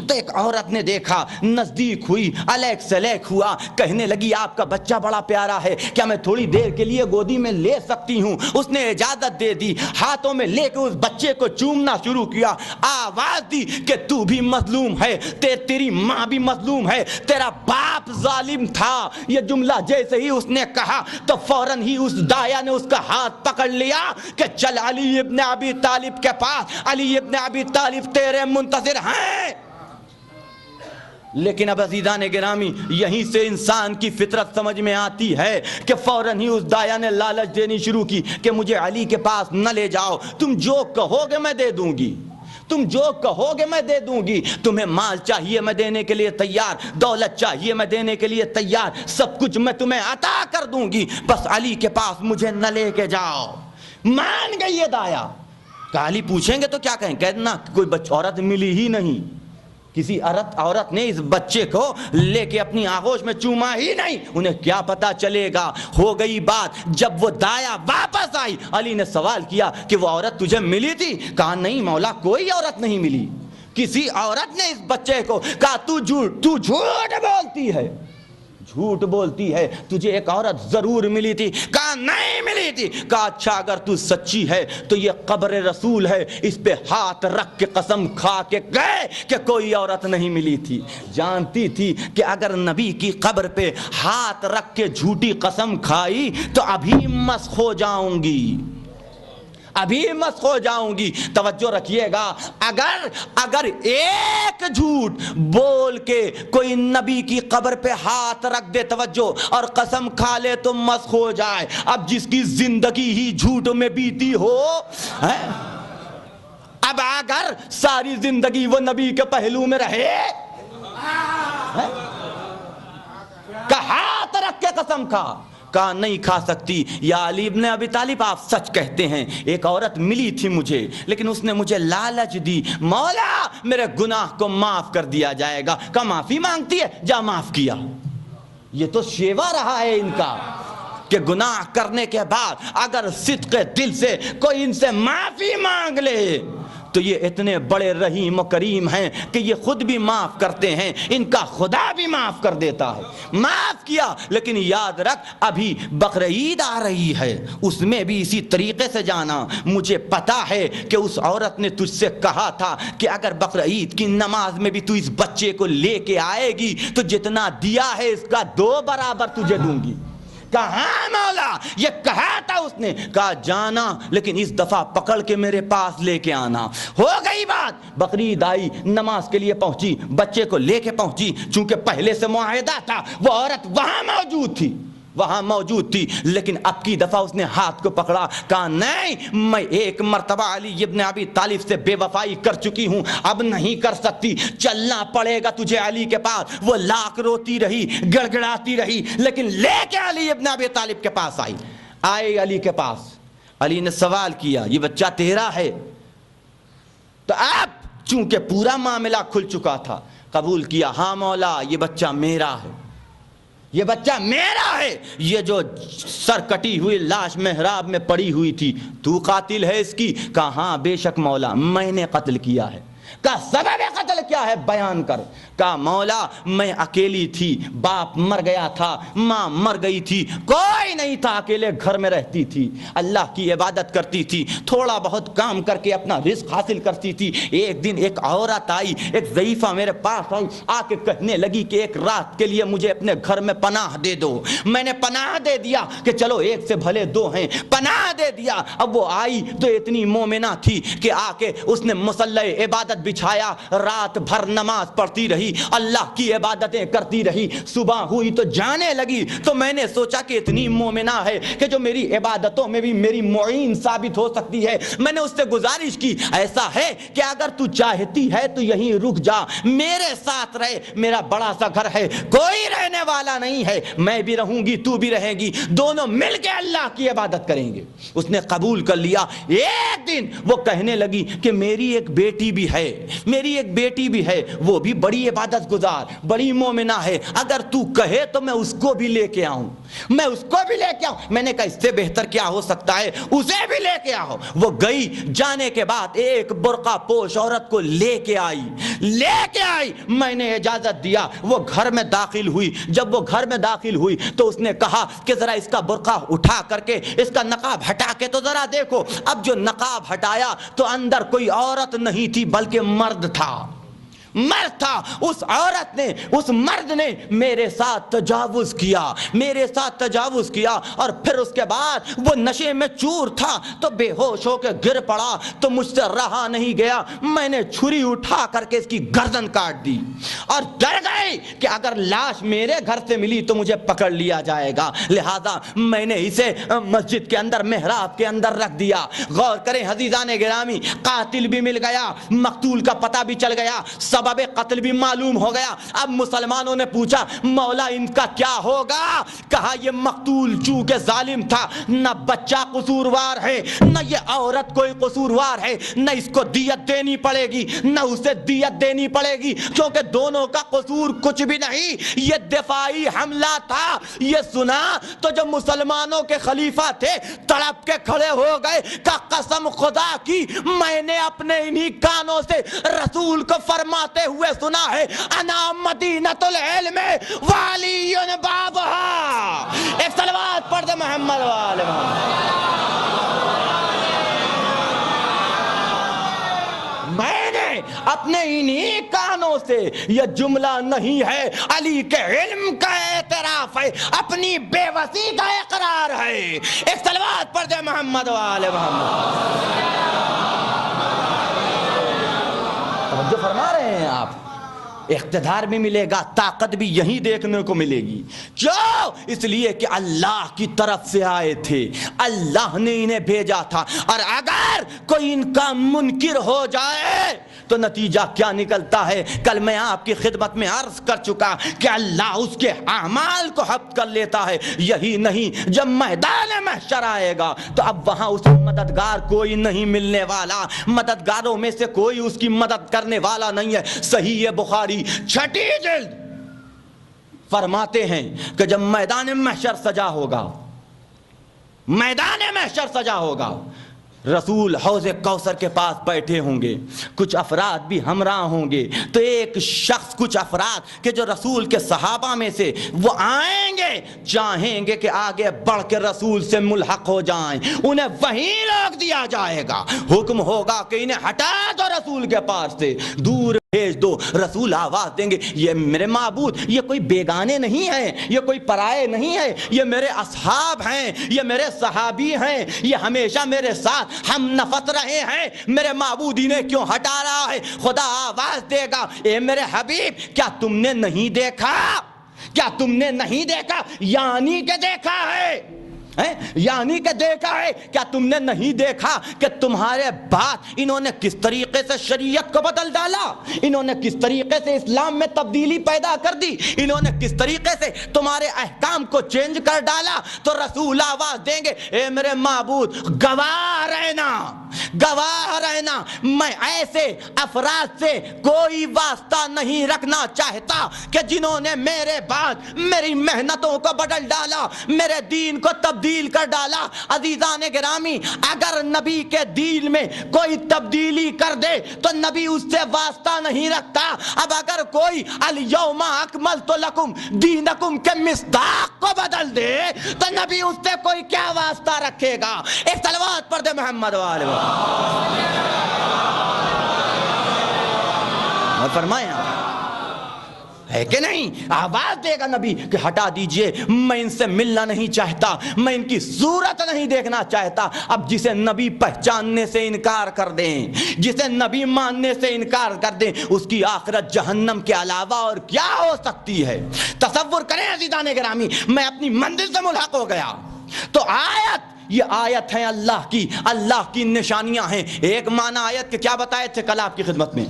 تو ایک عورت نے دیکھا، نزدیک ہوئی، الیک سلیک ہوا، کہنے لگی آپ کا بچہ بڑا پیارا ہے، کیا میں تھوڑی دیر کے لیے گودی میں لے سکتی ہوں؟ اس نے اجازت دے دی، ہاتھوں میں لے کے اس بچے کو چومنا شروع کیا، آواز دی کہ تو بھی مظلوم ہے، تیری ماں بھی مظلوم ہے، تیرا باپ ظالم تھا۔ یہ جملہ جیسے ہی اس نے کہا تو فوراً ہی اس دایا نے اس کا ہاتھ پکڑ لیا کہ چل علی ابن ابی طالب کے پاس، علی ابن ابی طالب تیرے منتظر ہیں۔ لیکن اب عزیزان گرامی، یہیں سے انسان کی فطرت سمجھ میں آتی ہے کہ فوراً ہی اس دایا نے لالچ دینی شروع کی کہ مجھے علی کے پاس نہ لے جاؤ، تم جو کہو گے میں دے دوں گی، تم جو کہو گے میں دے دوں گی، تمہیں مال چاہیے میں دینے کے لیے تیار، دولت چاہیے میں دینے کے لیے تیار، سب کچھ میں تمہیں عطا کر دوں گی، بس علی کے پاس مجھے نہ لے کے جاؤ۔ مان گئی یہ دایا۔ کہ علی پوچھیں گے تو کیا کہیں؟ کہنا کوئی عورت ملی ہی نہیں، کسی عورت نے اس بچے کو لے کے اپنی آغوش میں چوما ہی نہیں، انہیں کیا پتا چلے گا۔ ہو گئی بات، جب وہ دایا واپس آئی، علی نے سوال کیا کہ وہ عورت تجھے ملی تھی؟ کہا نہیں مولا، کوئی عورت نہیں ملی۔ کسی عورت نے اس بچے کو کہا تو جھوٹ بولتی ہے، جھوٹ بولتی ہے, تجھے ایک عورت ضرور ملی تھی. کہا نہیں ملی تھی. کہا اچھا اگر تو سچی ہے تو یہ قبر رسول ہے, اس پہ ہاتھ رکھ کے قسم کھا کے گئے کہ کوئی عورت نہیں ملی تھی. جانتی تھی کہ اگر نبی کی قبر پہ ہاتھ رکھ کے جھوٹی قسم کھائی تو ابھی مسخ ہو جاؤں گی, ابھی مسخ ہو جاؤں گی. توجہ رکھیے گا, اگر ایک جھوٹ بول کے کوئی نبی کی قبر پہ ہاتھ رکھ دے, توجہ, اور قسم کھا لے تو مسخ ہو جائے. اب جس کی زندگی ہی جھوٹ میں بیتی ہو, اب اگر ساری زندگی وہ نبی کے پہلو میں رہے, کہ ہاتھ رکھ کے قسم کھا, کہا نہیں کھا سکتی. یا علی ابن ابی طالب آپ سچ کہتے ہیں, ایک عورت ملی تھی مجھے لیکن اس نے مجھے لالچ دی, مولا میرے گناہ کو معاف کر دیا جائے گا. کہا معافی مانگتی ہے, جا معاف کیا. یہ تو شیوا رہا ہے ان کا کہ گناہ کرنے کے بعد اگر صدق دل سے کوئی ان سے معافی مانگ لے تو یہ اتنے بڑے رحیم و کریم ہیں کہ یہ خود بھی معاف کرتے ہیں, ان کا خدا بھی معاف کر دیتا ہے. معاف کیا, لیکن یاد رکھ ابھی بقرعید آ رہی ہے, اس میں بھی اسی طریقے سے جانا. مجھے پتا ہے کہ اس عورت نے تجھ سے کہا تھا کہ اگر بقرعید کی نماز میں بھی تو اس بچے کو لے کے آئے گی تو جتنا دیا ہے اس کا 2 برابر تجھے دوں گی. کہا ہاں مولا, یہ کہا تھا اس نے. کہا جانا لیکن اس دفعہ پکڑ کے میرے پاس لے کے آنا. ہو گئی بات, بقرعید آئی, نماز کے لیے پہنچی, بچے کو لے کے پہنچی. چونکہ پہلے سے معاہدہ تھا, وہ عورت وہاں موجود تھی, لیکن اب کی دفعہ اس نے ہاتھ کو پکڑا. کہا نہیں, میں ایک مرتبہ علی ابن ابی طالب سے بے وفائی کر چکی ہوں, اب نہیں کر سکتی, چلنا پڑے گا تجھے علی کے پاس. وہ لاکھ روتی رہی, گڑگڑاتی رہی, لیکن لے کے علی ابن ابی طالب کے پاس آئے علی کے پاس. علی نے سوال کیا, یہ بچہ تیرا ہے؟ تو اب چونکہ پورا معاملہ کھل چکا تھا, قبول کیا, ہاں مولا یہ بچہ میرا ہے, یہ بچہ میرا ہے. یہ جو سر کٹی ہوئی لاش محراب میں پڑی ہوئی تھی, تو قاتل ہے اس کی؟ کہا ہاں بے شک مولا میں نے قتل کیا ہے. کہا سبب قتل کیا ہے بیان کر. کہا مولا میں اکیلی تھی, باپ مر گیا تھا, ماں مر گئی تھی, کوئی نہیں تھا, اکیلے گھر میں رہتی تھی, اللہ کی عبادت کرتی تھی, تھوڑا بہت کام کر کے اپنا رزق حاصل کرتی تھی. ایک دن ایک عورت آئی, ایک ضعیفہ میرے پاس آئی, آ کے کہنے لگی کہ ایک رات کے لیے مجھے اپنے گھر میں پناہ دے دو. میں نے پناہ دے دیا کہ چلو ایک سے بھلے 2 ہیں, پناہ دے دیا. اب وہ آئی تو اتنی مومنہ تھی کہ آ کے اس نے مصلی عبادت بچھایا, رات بھر نماز پڑھتی رہی, اللہ کی عبادتیں کرتی رہی. صبح ہوئی تو جانے لگی, تو میں نے سوچا کہ اتنی مومنہ ہے کہ جو میری عبادتوں میں بھی میری معین ثابت ہو سکتی ہے. میں نے اس سے گزارش کی, ایسا ہے کہ اگر تو چاہتی ہے تو یہیں رک جا, میرے ساتھ رہے, میرا بڑا سا گھر ہے, کوئی رہنے والا نہیں ہے, میں بھی رہوں گی تو بھی رہے گی, دونوں مل کے اللہ کی عبادت کریں گے. اس نے قبول کر لیا. ایک دن وہ کہنے لگی کہ میری ایک بیٹی بھی ہے, میری ایک بیٹی بھی ہے, وہ بھی بڑی عبادت گزار, بڑی مومنہ ہے, اگر تو کہے تو میں اس کو بھی لے کے آؤں, میں اس کو بھی لے کے آؤں. میں نے کہا اس سے بہتر کیا ہو سکتا ہے, اسے بھی لے کے آؤ. وہ گئی, جانے کے بعد ایک برقع پوش عورت کو لے کے آئی. میں نے اجازت دیا, وہ گھر میں داخل ہوئی. جب وہ گھر میں داخل ہوئی تو اس نے کہا کہ ذرا اس کا برقع اٹھا کر کے, اس کا نقاب ہٹا کے تو ذرا دیکھو. اب جو نقاب ہٹایا تو اندر کوئی عورت نہیں تھی بلکہ مرد تھا. اس عورت نے, اس مرد نے میرے ساتھ تجاوز کیا, اور پھر اس کے بعد وہ نشے میں چور تھا تو بے ہوش ہو کے گر پڑا, تو مجھ سے رہا نہیں گیا, میں نے چھری اٹھا کر کے اس کی گردن کاٹ دی, اور ڈر گئی کہ اگر لاش میرے گھر سے ملی تو مجھے پکڑ لیا جائے گا, لہذا میں نے اسے مسجد کے اندر, محراب کے اندر رکھ دیا. غور کریں عزیزان گرامی, قاتل بھی مل گیا, مقتول کا پتہ بھی چل گیا, سبب قتل بھی معلوم ہو گیا. اب مسلمانوں نے پوچھا مولا ان کا کیا ہوگا؟ کہا یہ مقتول چونکہ ظالم تھا, نہ بچہ قصوروار ہے, نہ یہ عورت کوئی قصوروار ہے, نہ اس کو دیت دینی پڑے گی, نہ اسے دیت دینی پڑے گی, کیونکہ دونوں کا قصور کچھ بھی نہیں, یہ دفاعی حملہ تھا. یہ سنا تو جو مسلمانوں کے خلیفہ تھے تڑپ کے کھڑے ہو گئے, کہ قسم خدا کی میں نے اپنے انہی کانوں سے رسول کو فرماتے فرماتے ہوئے سنا ہے انا مدینۃ العلم وعلی بابھا. ایک صلوات پڑھ دے محمد وآل محمد. میں نے اپنے انہی کانوں سے یہ جملہ نہیں ہے علی کے علم کا اعتراف ہے, اپنی بے وسی کا اقرار ہے. ایک صلوات پڑھ دے محمد وآل محمد. توجہ فرما رہے ہیں آپ؟ اقتدار بھی ملے گا, طاقت بھی یہی دیکھنے کو ملے گی. کیوں؟ اس لیے کہ اللہ کی طرف سے آئے تھے, اللہ نے انہیں بھیجا تھا. اور اگر کوئی ان کا منکر ہو جائے تو نتیجہ کیا نکلتا ہے؟ کل میں آپ کی خدمت میں عرض کر چکا کہ اللہ اس کے اعمال کو حفظ کر لیتا ہے. یہی نہیں, جب میدان محشر آئے گا تو اب وہاں اسے مددگار کوئی نہیں ملنے والا, مددگاروں میں سے کوئی اس کی مدد کرنے والا نہیں ہے. صحیح بخاری 6 جلد فرماتے ہیں کہ جب میدان محشر سجا ہوگا, میدان محشر سجا ہوگا, رسول حوض کوثر کے پاس بیٹھے ہوں گے, کچھ افراد بھی ہمراہ ہوں گے, تو ایک شخص, کچھ افراد کہ جو رسول کے صحابہ میں سے, وہ آئیں گے, چاہیں گے کہ آگے بڑھ کے رسول سے ملحق ہو جائیں, انہیں وہیں روک دیا جائے گا. حکم ہوگا کہ انہیں ہٹا دو رسول کے پاس سے, دور بھیج دو. رسول آواز دیں گے, یہ میرے معبود, یہ کوئی بیگانے نہیں ہیں, یہ کوئی پرائے نہیں ہیں, یہ میرے اصحاب ہیں, یہ میرے صحابی ہیں, یہ ہمیشہ میرے ساتھ ہم نفس رہے ہیں. میرے معبود انہیں کیوں ہٹا رہا ہے؟ خدا آواز دے گا, اے میرے حبیب, کیا تم نے نہیں دیکھا؟ کیا تم نے نہیں دیکھا؟ یعنی کہ دیکھا ہے, یعنی کہ دیکھا ہے. کیا تم نے نہیں دیکھا کہ تمہارے بعد انہوں نے کس طریقے سے شریعت کو بدل ڈالا, انہوں نے کس طریقے سے اسلام میں تبدیلی پیدا کر دی, انہوں نے کس طریقے سے تمہارے احکام کو چینج کر ڈالا. تو رسول آواز دیں گے, اے میرے معبود, گواہ رہنا, گواہ رہنا, میں ایسے افراد سے کوئی واسطہ نہیں رکھنا چاہتا کہ جنہوں نے میرے بعد میری محنتوں کو بدل ڈالا, میرے دین کو تبدیل کر ڈالا. عزیزان گرامی, اگر نبی کے دین میں کوئی تبدیلی کر دے تو نبی اس سے واسطہ نہیں رکھتا. اب اگر کوئی الیوم اکملت لکم دینکم کے مصداق کو بدل دے تو نبی اس سے کوئی کیا واسطہ رکھے گا؟ ایک صلوات پڑھ دے محمد والے. فرمایا ہے کہ نہیں؟ آواز دے گا نبی کہ ہٹا دیجئے, میں ان سے ملنا نہیں چاہتا, میں ان کی صورت نہیں دیکھنا چاہتا. اب جسے نبی پہچاننے سے انکار کر دیں, جسے نبی ماننے سے انکار کر دیں, اس کی آخرت جہنم کے علاوہ اور کیا ہو سکتی ہے؟ تصور کریں عزیزان گرامی, میں اپنی منزل سے ملحق ہو گیا تو آیت, یہ آیت ہے اللہ کی, اللہ کی نشانیاں ہیں. ایک معنی آیت کے کیا بتائے تھے کل آپ کی خدمت میں؟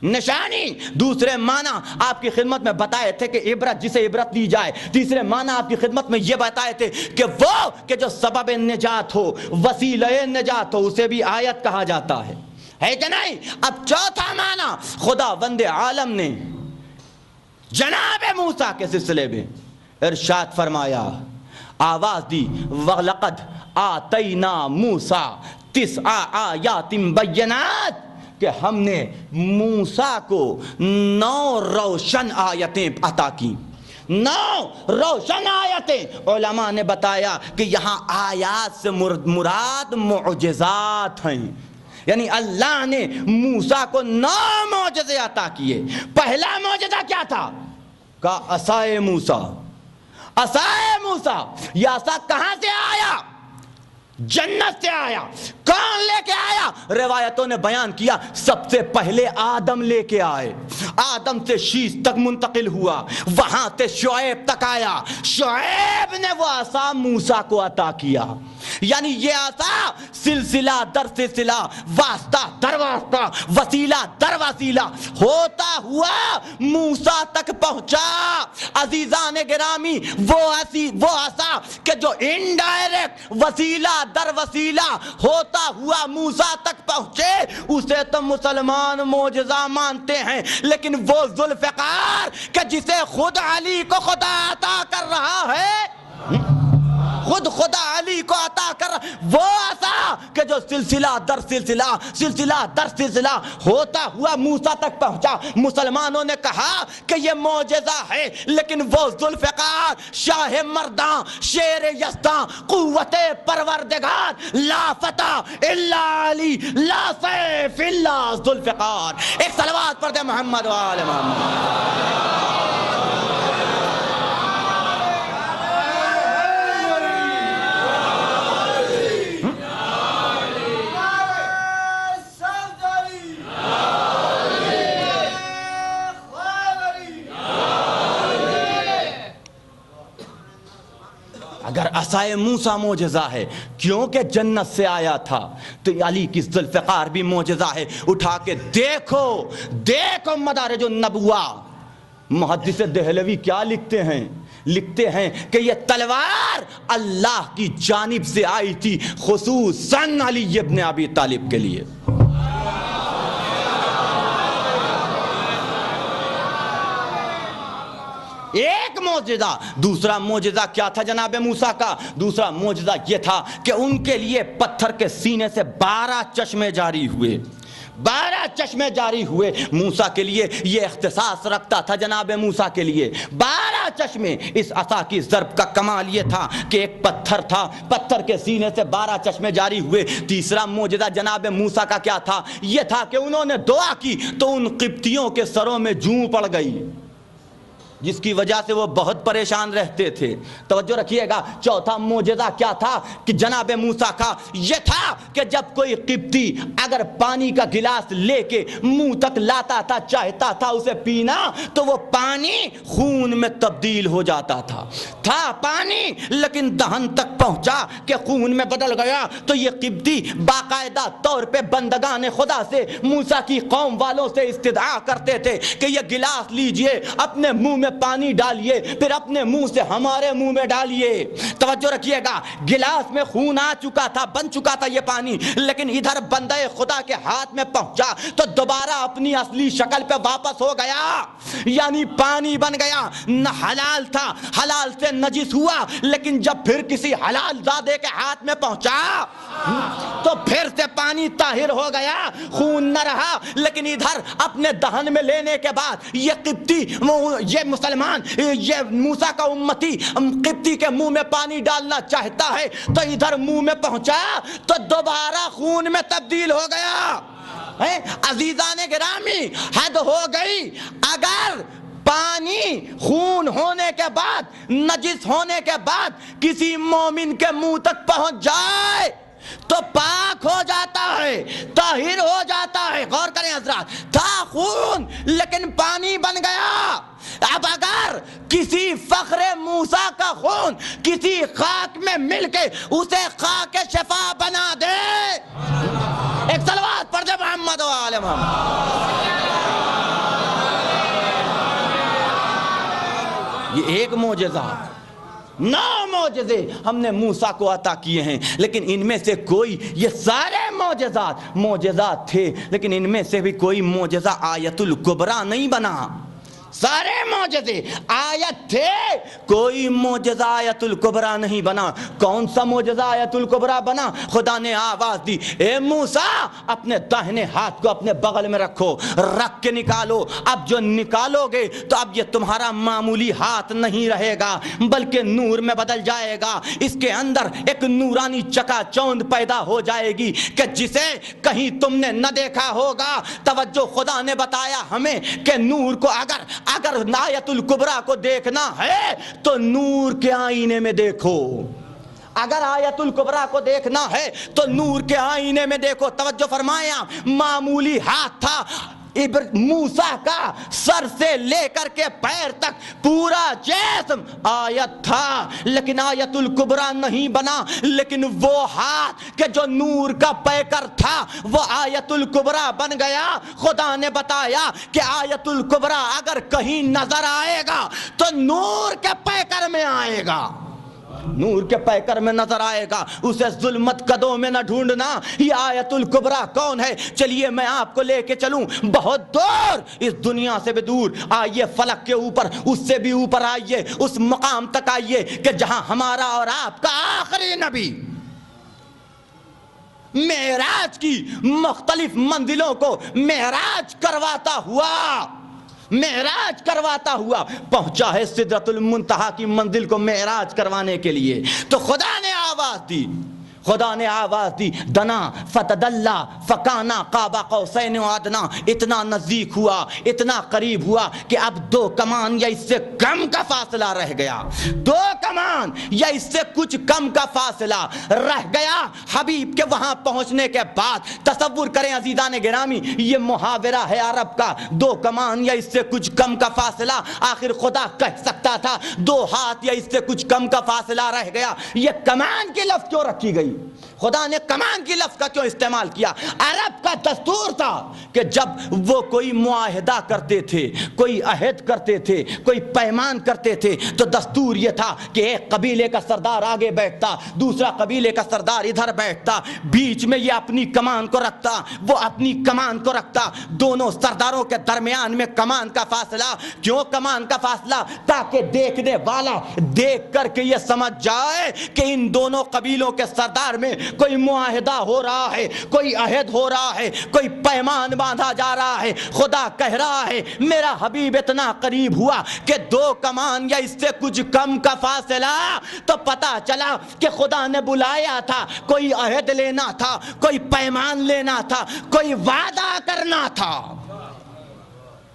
نشانی. دوسرے معنی آپ کی خدمت میں بتائے تھے کہ عبرت, جسے عبرت لی جائے. تیسرے معنی آپ کی خدمت میں یہ بتائے تھے کہ وہ کہ جو سبب نجات ہو, وسیلہ نجات ہو, اسے بھی آیت کہا جاتا ہے کہ نہیں؟ اب چوتھا معنی خداوند عالم نے جناب موسیٰ کے سلسلے میں ارشاد فرمایا, آواز دی, وَلَقَدْ آتَيْنَا مُوسَىٰ 9 آیات بینات, کہ ہم نے موسیٰ کو 9 روشن آیتیں عطا کی. 9 روشن آیتیں. علماء نے بتایا کہ یہاں آیات سے مراد معجزات ہیں, یعنی اللہ نے موسیٰ کو 9 معجزے عطا کیے. پہلا معجزہ کیا تھا؟ کہا عصائے موسیٰ, عصائے موسیٰ. یہ عصا کہاں سے آیا؟ جنت سے آیا. کون لے کے آیا؟ روایتوں نے بیان کیا سب سے پہلے آدم لے کے آئے. آدم سے شیش تک منتقل ہوا, وہاں سے شعیب تک آیا, شعیب نے وہ عصا موسیٰ کو عطا کیا. یعنی یہ عصا سلسلہ در سلسلہ, واسطہ در واسطہ, وسیلہ در وسیلہ ہوتا ہوا موسیٰ تک پہنچا. عزیزان گرامی, وہ عصا کہ جو انڈائریکٹ وسیلہ در وسیلہ ہوتا ہوا موسیٰ تک پہنچے, اسے تو مسلمان معجزہ مانتے ہیں, لیکن وہ ذوالفقار کہ جسے خود علی کو خدا عطا کر رہا ہے, خود خدا علی کو عطا کر وہ عصا کہ جو سلسلہ در سلسلہ سلسلہ در سلسلہ ہوتا ہوا موسیٰ تک پہنچا. مسلمانوں نے کہا کہ یہ معجزہ ہے، لیکن وہ ذوالفقار شاہ مرداں شیر یزداں قوت پروردگار لا فتح الا علی لا سیف الا ذوالفقار. ایک صلوات پڑھ دے محمد و آل محمد. اگر عصائے موسیٰ معجزہ ہے کیونکہ جنت سے آیا تھا تو علی کی ذوالفقار بھی معجزہ ہے. اٹھا کے دیکھو دیکھو مدارج النبوہ. محدث دہلوی کیا لکھتے ہیں؟ لکھتے ہیں کہ یہ تلوار اللہ کی جانب سے آئی تھی خصوصاً علی ابن ابی طالب کے لیے. ایک معجزہ. دوسرا معجزہ کیا تھا جناب موسیٰ کا؟ دوسرا معجزہ یہ تھا کہ ان کے لیے پتھر کے سینے سے 12 چشمے جاری ہوئے. 12 چشمے جاری ہوئے. موسیٰ کے لیے یہ اختصاص رکھتا تھا جناب موسیٰ کے لیے 12 چشمے. اس عصا کی ضرب کا کمال یہ تھا کہ ایک پتھر تھا، پتھر کے سینے سے 12 چشمے جاری ہوئے. تیسرا معجزہ جناب موسیٰ کا کیا تھا؟ یہ تھا کہ انہوں نے دعا کی تو ان قبطیوں کے سروں میں جوں پڑ گئی، جس کی وجہ سے وہ بہت پریشان رہتے تھے. توجہ رکھیے گا. چوتھا معجزہ کیا تھا کہ جناب موسیٰ کا یہ تھا کہ جب کوئی قبطی اگر پانی کا گلاس لے کے منہ تک لاتا تھا، چاہتا تھا اسے پینا، تو وہ پانی خون میں تبدیل ہو جاتا تھا. پانی لیکن دہن تک پہنچا کہ خون میں بدل گیا. تو یہ قبطی باقاعدہ طور پہ بندگان خدا سے موسیٰ کی قوم والوں سے استدعا کرتے تھے کہ یہ گلاس لیجئے، اپنے منہ میں پانی ڈالیے، پھر اپنے منہ سے ہمارے منہ میں ڈالیے. توجہ رکھیے گا. گلاس میں خون آ چکا تھا، بن چکا تھا یہ پانی، لیکن ادھر بندہ خدا کے ہاتھ میں پہنچا تو دوبارہ اپنی اصلی شکل پہ واپس ہو گیا. یعنی پانی بن گیا. نہ حلال تھا، حلال سے نجس ہوا، لیکن جب پھر کسی حلال زادے کے ہاتھ میں پہنچا تو پھر سے پانی طاہر ہو گیا، خون نہ رہا. لیکن ادھر اپنے دہن میں لینے کے بعد یہ قبطی، یہ مسلمان، یہ موسیٰ کا امتی قبطی کے منہ میں پانی ڈالنا چاہتا ہے تو ادھر منہ میں پہنچا تو دوبارہ خون میں تبدیل ہو گیا. عزیزان گرامی، حد ہو گئی. اگر پانی خون ہونے کے بعد، نجس ہونے کے بعد کسی مومن کے منہ تک پہنچ جائے تو پاک ہو جاتا ہے، طاہر ہو جاتا ہے. غور کریں حضرات، تھا خون لیکن پانی بن گیا. اب اگر کسی فخر موسیٰ کا خون کسی خاک میں مل کے اسے خاک شفا بنا دے، ایک صلوات پڑھ دے محمد و آل محمد. یہ ایک معجزہ. 9 معجزے ہم نے موسیٰ کو عطا کیے ہیں، لیکن ان میں سے کوئی، یہ سارے معجزات تھے، لیکن ان میں سے بھی کوئی معجزہ آیت الکبریٰ نہیں بنا. سارے معجزے آیت تھے، کوئی معجزہ آیت الکبریٰ نہیں بنا. کون سا معجزہ آیت الکبریٰ بنا؟ خدا نے آواز دی، اے موسیٰ اپنے داہنے ہاتھ کو اپنے بغل میں رکھو، رکھ کے نکالو. اب جو نکالو گے تو اب یہ تمہارا معمولی ہاتھ نہیں رہے گا بلکہ نور میں بدل جائے گا. اس کے اندر ایک نورانی چکا چوند پیدا ہو جائے گی کہ جسے کہیں تم نے نہ دیکھا ہوگا. توجہ، خدا نے بتایا ہمیں کہ نور کو اگر آیت الکبریٰ کو دیکھنا ہے تو نور کے آئینے میں دیکھو. اگر آیت الکبریٰ کو دیکھنا ہے تو نور کے آئینے میں دیکھو. توجہ فرمایا، معمولی ہاتھ تھا موسیٰ کا، سر سے لے کر کے پیر تک پورا جسم آیت تھا، لیکن آیت الکبریٰ نہیں بنا. لیکن وہ ہاتھ کہ جو نور کا پیکر تھا وہ آیت الکبریٰ بن گیا. خدا نے بتایا کہ آیت الکبریٰ اگر کہیں نظر آئے گا تو نور کے پیکر میں آئے گا. نور کے پیکر میں نظر آئے گا، اسے ظلمت قدوں میں نہ ڈھونڈنا۔ یہ آیت الکبریٰ کون ہے؟ چلیے میں آپ کو لے کے چلوں بہت دور، اس دنیا سے بھی دور، آئیے فلک کے اوپر، اس سے بھی اوپر آئیے، اس مقام تک آئیے کہ جہاں ہمارا اور آپ کا آخری نبی معراج کی مختلف منزلوں کو معراج کرواتا ہوا پہنچا ہے سدرۃ المنتہا کی منزل کو معراج کروانے کے لیے۔ تو خدا نے آواز دی دنا فتدلا فکانا قاب قوسین و ادنا، اتنا نزدیک ہوا، اتنا قریب ہوا کہ اب 2 کمان یا اس سے کم کا فاصلہ رہ گیا، 2 کمان یا اس سے کچھ کم کا فاصلہ رہ گیا حبیب کے وہاں پہنچنے کے بعد۔ تصور کریں عزیزان گرامی، یہ محاورہ ہے عرب کا، 2 کمان یا اس سے کچھ کم کا فاصلہ۔ آخر خدا کہہ سکتا تھا 2 ہاتھ یا اس سے کچھ کم کا فاصلہ رہ گیا، یہ کمان کی لفظ کیوں رکھی گئی؟ خدا نے کمان کی لفظ کا کیوں استعمال کیا؟ عرب کا دستور تھا کہ جب وہ کوئی معاہدہ کرتے تھے، کوئی عہد کرتے تھے، کوئی پیمان کرتے تھے، تو دستور یہ تھا کہ ایک قبیلے کا سردار آگے بیٹھتا، دوسرا قبیلے کا سردار ادھر بیٹھتا، بیچ میں یہ اپنی کمان کو رکھتا، وہ اپنی کمان کو رکھتا، دونوں سرداروں کے درمیان میں کمان کا فاصلہ۔ کیوں کمان کا فاصلہ؟ تاکہ دیکھنے والا دیکھ کر کے یہ سمجھ جائے کہ ان دونوں قبیلوں کے سردار میں کوئی معاہدہ ہو رہا ہے، کوئی عہد ہو رہا ہے، کوئی پیمان باندھا جا رہا ہے۔ خدا کہہ رہا ہے میرا حبیب اتنا قریب ہوا کہ 2 کمان یا اس سے کچھ کم کا فاصلہ، تو پتا چلا کہ خدا نے بلایا تھا، کوئی عہد لینا تھا، کوئی پیمان لینا تھا، کوئی وعدہ کرنا تھا،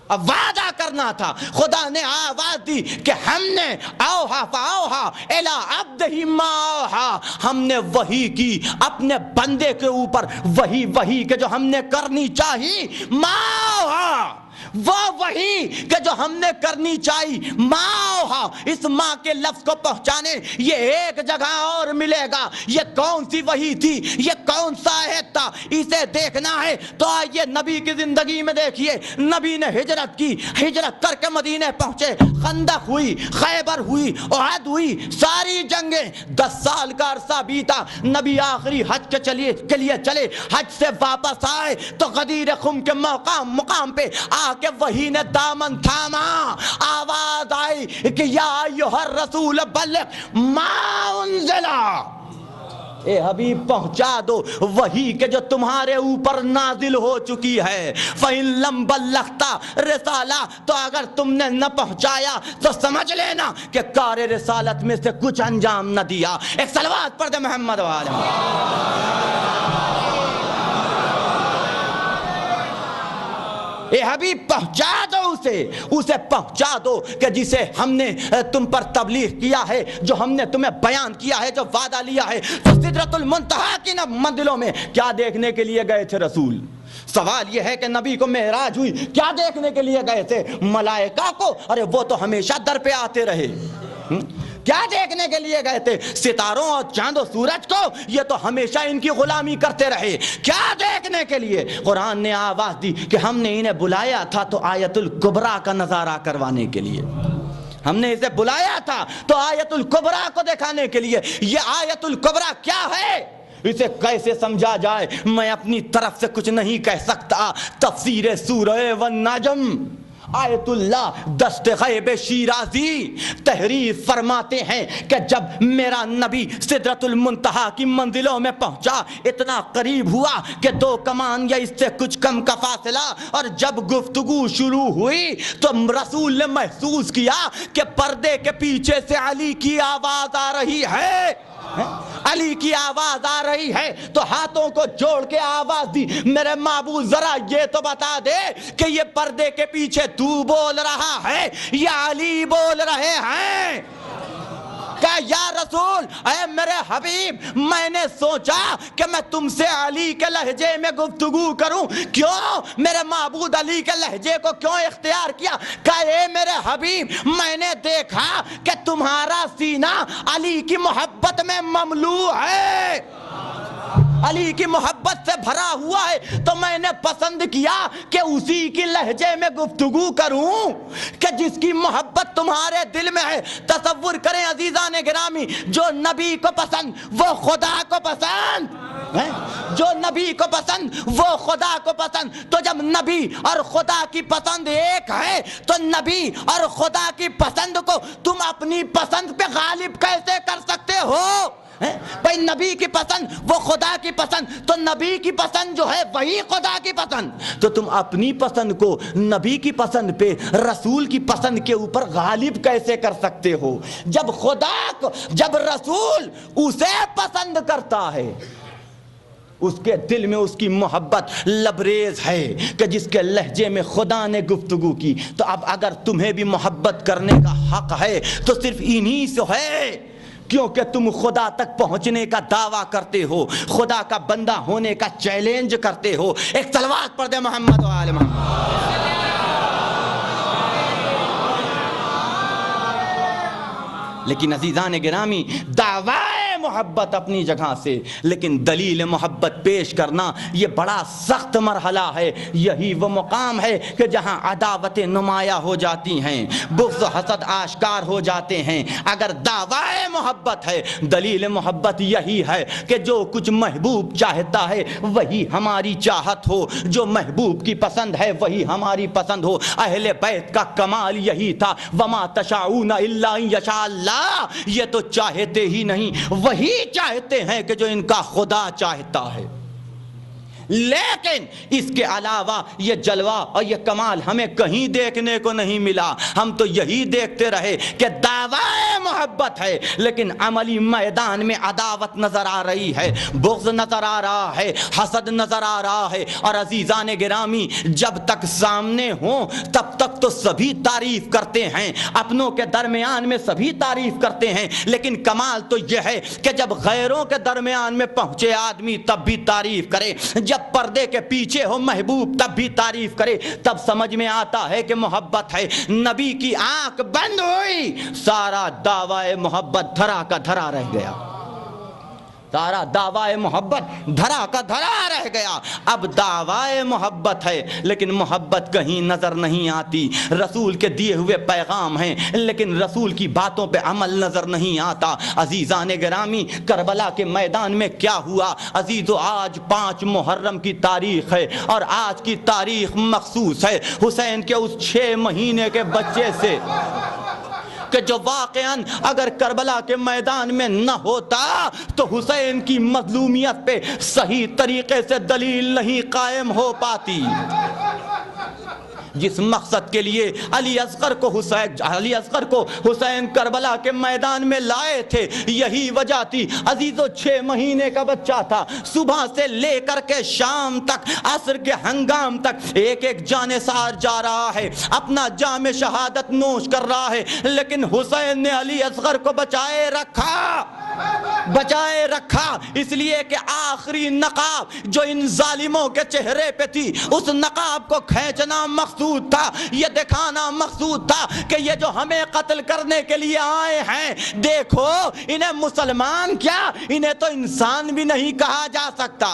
وعدہ کرنا تھا۔ خدا نے آواز دی کہ ہم نے اوہا فاوہا الی عبدہ ما اوہا، ہم نے وحی کی اپنے بندے کے اوپر، وحی کہ جو ہم نے کرنی چاہی، ما اوہا، وہ وحی کہ جو ہم نے کرنی چاہی، ماں، اس ماں کے لفظ کو پہنچانے یہ ایک جگہ اور ملے گا۔ یہ کون سی وحی تھی؟ یہ کون سا عہد تھا؟ اسے دیکھنا ہے تو آئیے نبی کی زندگی میں دیکھیے۔ نبی نے ہجرت کی، ہجرت کر کے مدینے پہنچے، خندق ہوئی، خیبر ہوئی، احد ہوئی، ساری جنگیں، 10 سال کا عرصہ بیتا۔ نبی آخری حج کے لیے چلے، حج سے واپس آئے تو غدیر خم کے مقام پہ آ کہ وہی نے دامن تھاما، آواز آئی کہ یا ایھا الرسول بلغ ما انزل، اے حبیب پہنچا دو وہی کہ جو تمہارے اوپر نازل ہو چکی ہے۔ فَإِن لَمْ بَلَّغْتَ رسالہ، تو اگر تم نے نہ پہنچایا تو سمجھ لینا کہ کار رسالت میں سے کچھ انجام نہ دیا۔ ایک صلوات پڑھ دے محمد والے۔ اے حبیب پہنچا دو اسے پہنچا دو کہ جسے ہم نے تم پر تبلیغ کیا ہے، جو ہم نے تمہیں بیان کیا ہے، جو وعدہ لیا ہے۔ تو سدرۃ المنتہا کی منزلوں میں کیا دیکھنے کے لیے گئے تھے رسول؟ سوال یہ ہے کہ نبی کو معراج ہوئی، کیا دیکھنے کے لیے گئے تھے؟ ملائکہ کو؟ ارے وہ تو ہمیشہ در پہ آتے رہے۔ کیا دیکھنے کے لیے گئے تھے؟ ستاروں اور چاند و سورج کو؟ یہ تو ہمیشہ ان کی غلامی کرتے رہے۔ کیا دیکھنے کے لیے؟ قرآن نے آواز دی کہ ہم نے انہیں بلایا تھا تو آیت الکبریٰ کا نظارہ کروانے کے لیے، ہم نے اسے بلایا تھا تو آیت الکبریٰ کو دکھانے کے لیے۔ یہ آیت الکبریٰ کیا ہے؟ اسے کیسے سمجھا جائے؟ میں اپنی طرف سے کچھ نہیں کہہ سکتا۔ تفسیر سورہ والنجم، آیت اللہ دست غیب شیرازی تحریر فرماتے ہیں کہ جب میرا نبی سدرۃ المنتہا کی منزلوں میں پہنچا، اتنا قریب ہوا کہ 2 کمان یا اس سے کچھ کم کا فاصلہ، اور جب گفتگو شروع ہوئی تو رسول نے محسوس کیا کہ پردے کے پیچھے سے علی کی آواز آ رہی ہے، علی کی آواز آ رہی ہے۔ تو ہاتھوں کو جوڑ کے آواز دی، میرے معبود ذرا یہ تو بتا دے کہ یہ پردے کے پیچھے تو بول رہا ہے یا علی بول رہے ہیں؟ کہ یا رسول، اے میرے حبیب، میں نے سوچا کہ میں تم سے علی کے لہجے میں گفتگو کروں۔ کیوں میرے معبود علی کے لہجے کو کیوں اختیار کیا؟ کہ اے میرے حبیب، میں نے دیکھا کہ تمہارا سینہ علی کی محبت میں مملوء ہے۔ علی کی محبت سے بھرا ہوا ہے تو میں نے پسند کیا کہ اسی کی لہجے میں گفتگو کروں کہ جس کی محبت تمہارے دل میں ہے. تصور کریں عزیزان گرامی, جو نبی کو پسند وہ خدا کو پسند, جو نبی کو پسند وہ خدا کو پسند. تو جب نبی اور خدا کی پسند ایک ہے تو نبی اور خدا کی پسند کو تم اپنی پسند پہ غالب کیسے کر سکتے ہو؟ بھئی نبی کی پسند وہ خدا کی پسند, تو نبی کی پسند جو ہے وہی خدا کی پسند, تو تم اپنی پسند کو نبی کی پسند پہ رسول کی پسند کے اوپر غالب کیسے کر سکتے ہو؟ جب خدا کو, جب رسول اسے پسند کرتا ہے, اس کے دل میں اس کی محبت لبریز ہے کہ جس کے لہجے میں خدا نے گفتگو کی, تو اب اگر تمہیں بھی محبت کرنے کا حق ہے تو صرف انہی سے ہے, کیونکہ تم خدا تک پہنچنے کا دعویٰ کرتے ہو, خدا کا بندہ ہونے کا چیلنج کرتے ہو. ایک صلوات پڑھ دے محمد و آل محمد. لیکن عزیزان گرامی, دعویٰ محبت اپنی جگہ سے, لیکن دلیل محبت پیش کرنا یہ بڑا سخت مرحلہ ہے. یہی وہ مقام ہے کہ جہاں عداوتیں نمایاں ہو جاتی ہیں, بغض و حسد آشکار ہو جاتے ہیں. اگر دعویٰ محبت ہے, دلیل محبت یہی ہے کہ جو کچھ محبوب چاہتا ہے وہی ہماری چاہت ہو, جو محبوب کی پسند ہے وہی ہماری پسند ہو. اہل بیت کا کمال یہی تھا, وما تشاؤون الا ان یشاء اللہ, یہ تو چاہتے ہی نہیں, وہی چاہتے ہیں کہ جو ان کا خدا چاہتا ہے. لیکن اس کے علاوہ یہ جلوہ اور یہ کمال ہمیں کہیں دیکھنے کو نہیں ملا. ہم تو یہی دیکھتے رہے کہ دعویٰ محبت ہے لیکن عملی میدان میں عداوت نظر آ رہی ہے, بغض نظر آ رہا ہے, حسد نظر آ رہا ہے. اور عزیزان گرامی, جب تک سامنے ہوں تب تک تو سبھی تعریف کرتے ہیں, اپنوں کے درمیان میں سبھی تعریف کرتے ہیں, لیکن کمال تو یہ ہے کہ جب غیروں کے درمیان میں پہنچے آدمی تب بھی تعریف کرے, جب پردے کے پیچھے ہو محبوب تب بھی تعریف کرے. تب سمجھ میں آتا ہے کہ محبت ہے. نبی کی آنکھ بند ہوئی, سارا دعوی محبت دھرا کا دھرا رہ گیا, سارا دعوی محبت دھرا کا دھرا رہ گیا. اب دعوی محبت ہے لیکن محبت کہیں نظر نہیں آتی. رسول کے دیے ہوئے پیغام ہیں لیکن رسول کی باتوں پہ عمل نظر نہیں آتا. عزیزان گرامی, کربلا کے میدان میں کیا ہوا؟ عزیزو, آج 5 محرم کی تاریخ ہے اور آج کی تاریخ مخصوص ہے حسین کے اس 6 مہینے کے بچے سے کہ جو واقعاً اگر کربلا کے میدان میں نہ ہوتا تو حسین کی مظلومیت پہ صحیح طریقے سے دلیل نہیں قائم ہو پاتی. جس مقصد کے لیے علی اصغر کو حسین کربلا کے میدان میں لائے تھے یہی وجہ تھی. عزیزو, 6 مہینے کا بچہ تھا, صبح سے لے کر کے شام تک, عصر کے ہنگام تک ایک ایک جانثار جا رہا ہے, اپنا جام شہادت نوش کر رہا ہے, لیکن حسین نے علی اصغر کو بچائے رکھا اس لیے کہ آخری نقاب جو ان ظالموں کے چہرے پہ تھی اس نقاب کو کھینچنا مقصود تھا, یہ دکھانا مقصود تھا کہ یہ جو ہمیں قتل کرنے کے لیے آئے ہیں, دیکھو انہیں مسلمان کیا, انہیں تو انسان بھی نہیں کہا جا سکتا.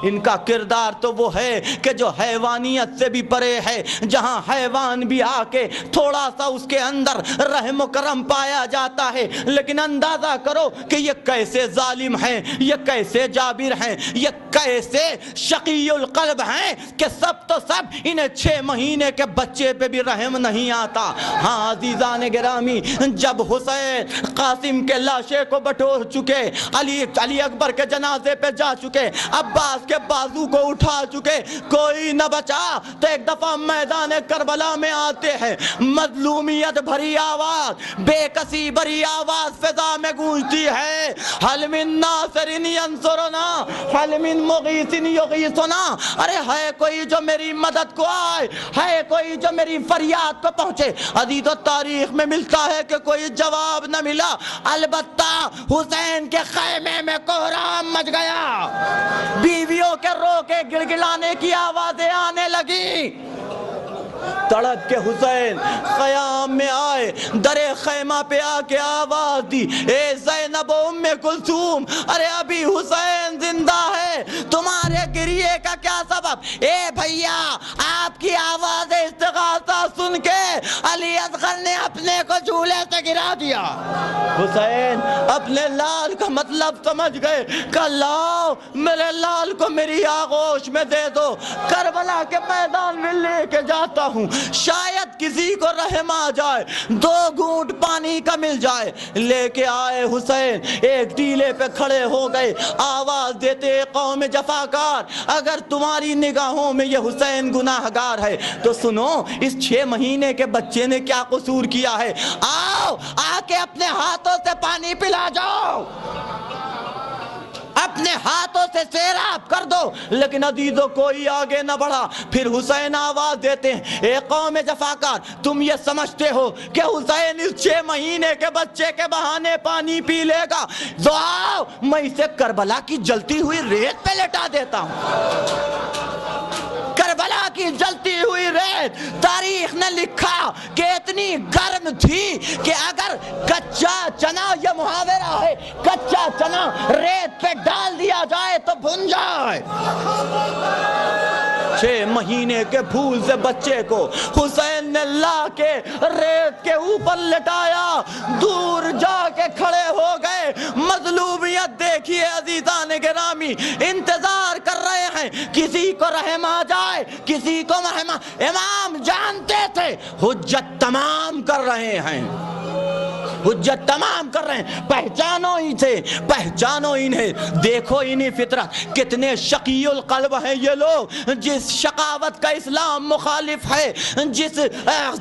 ان کا کردار تو وہ ہے کہ جو حیوانیت سے بھی پرے ہے, جہاں حیوان بھی آ کے تھوڑا سا اس کے اندر رحم و کرم پایا جاتا ہے. لیکن اندازہ کرو کہ یہ کیسے ظالم ہیں, یہ کیسے جابر ہیں, یہ کیسے شقی القلب ہیں کہ سب تو سب انہیں 6 مہینے کے بچے پہ بھی رحم نہیں آتا. ہاں عزیزان گرامی, جب حسین قاسم کے لاشے کو بٹور چکے, علی اکبر کے جنازے پہ جا چکے, عباس کے بازو کو اٹھا چکے, کوئی نہ بچا, تو ایک دفعہ میدان کربلا میں آتے ہیں. مظلومیت بھری آواز, بے کسی بھری آواز فضا میں گونجتی ہے, حل من ناصر ینصرنا حل من مغیث یغیثنا. ارے ہے کوئی جو میری مدد کو آئے, ہے کوئی جو میری فریاد کو پہنچے. عزیزو, تاریخ میں ملتا ہے کہ کوئی جواب نہ ملا, البتہ حسین کے خیمے میں کوہرام مچ گیا, بیویوں کے رو کے گڑگڑانے کی آوازیں آنے لگی. تڑپ کے حسین خیام میں آئے, در خیمہ پہ آ کے آواز دی, اے زینب زینب و ام کلثوم، ارے ابھی حسین زندہ ہے، تمہارے گریے کا کیا سبب؟ اے بھیا، آپ کی آواز استغاثہ سن کے علی اصغر نے اپنے کو جھولے سے گرا دیا۔ حسین اپنے لال کا مطلب سمجھ گئے کہ لاؤ میرے لال کو میری آغوش میں دے دو، کربلا کے میدان میں لے کے جاتا ہوں، شاید کسی کو رحم آ جائے، 2 گھونٹ پانی کا مل جائے۔ لے کے آئے حسین، ایک ٹیلے پہ کھڑے ہو گئے، آواز دیتے قوم جفاکار، اگر تمہاری نگاہوں میں یہ حسین گناہگار ہے تو سنو، اس 6 مہینے کے بچے نے کیا قصور کیا ہے، آؤ آ کے اپنے ہاتھوں سے پانی پلا جاؤ، اپنے ہاتھوں سے سیراب کر دو۔ لیکن عزیزوں کوئی آگے نہ بڑھا۔ پھر حسین آواز دیتے ہیں، اے قوم جفاکار، تم یہ سمجھتے ہو کہ حسین اس 6 مہینے کے بچے کے بہانے پانی پی لے گا؟ تو آؤ میں اسے کربلا کی جلتی ہوئی ریت پہ لٹا دیتا ہوں۔ کربلا کی جلتی ہوئی ریت، تاریخ نے لکھا کہ اتنی گرم تھی کہ اگر کچا چنا، یہ محاورہ ہے، کچا چنا ریت پہ ڈال دیا جائے تو بھن جائے۔ 6 مہینے کے پھول سے بچے کو حسین نے لا کے ریت کے اوپر لٹایا، دور جا کے کھڑے ہو گئے۔ مظلومیت دیکھیے عزیزان گرامی، انتظار کر رہے ہیں کسی کو رحم آ جائے، کسی کو رحم۔ امام جانتے تھے حجت تمام کر رہے ہیں، حجت تمام کر رہے ہیں، پہچانو ہی تھے، پہچانو انہیں، دیکھو انہی فطرت، کتنے شقی القلب ہیں یہ لوگ، جس شقاوت کا اسلام مخالف ہے، جس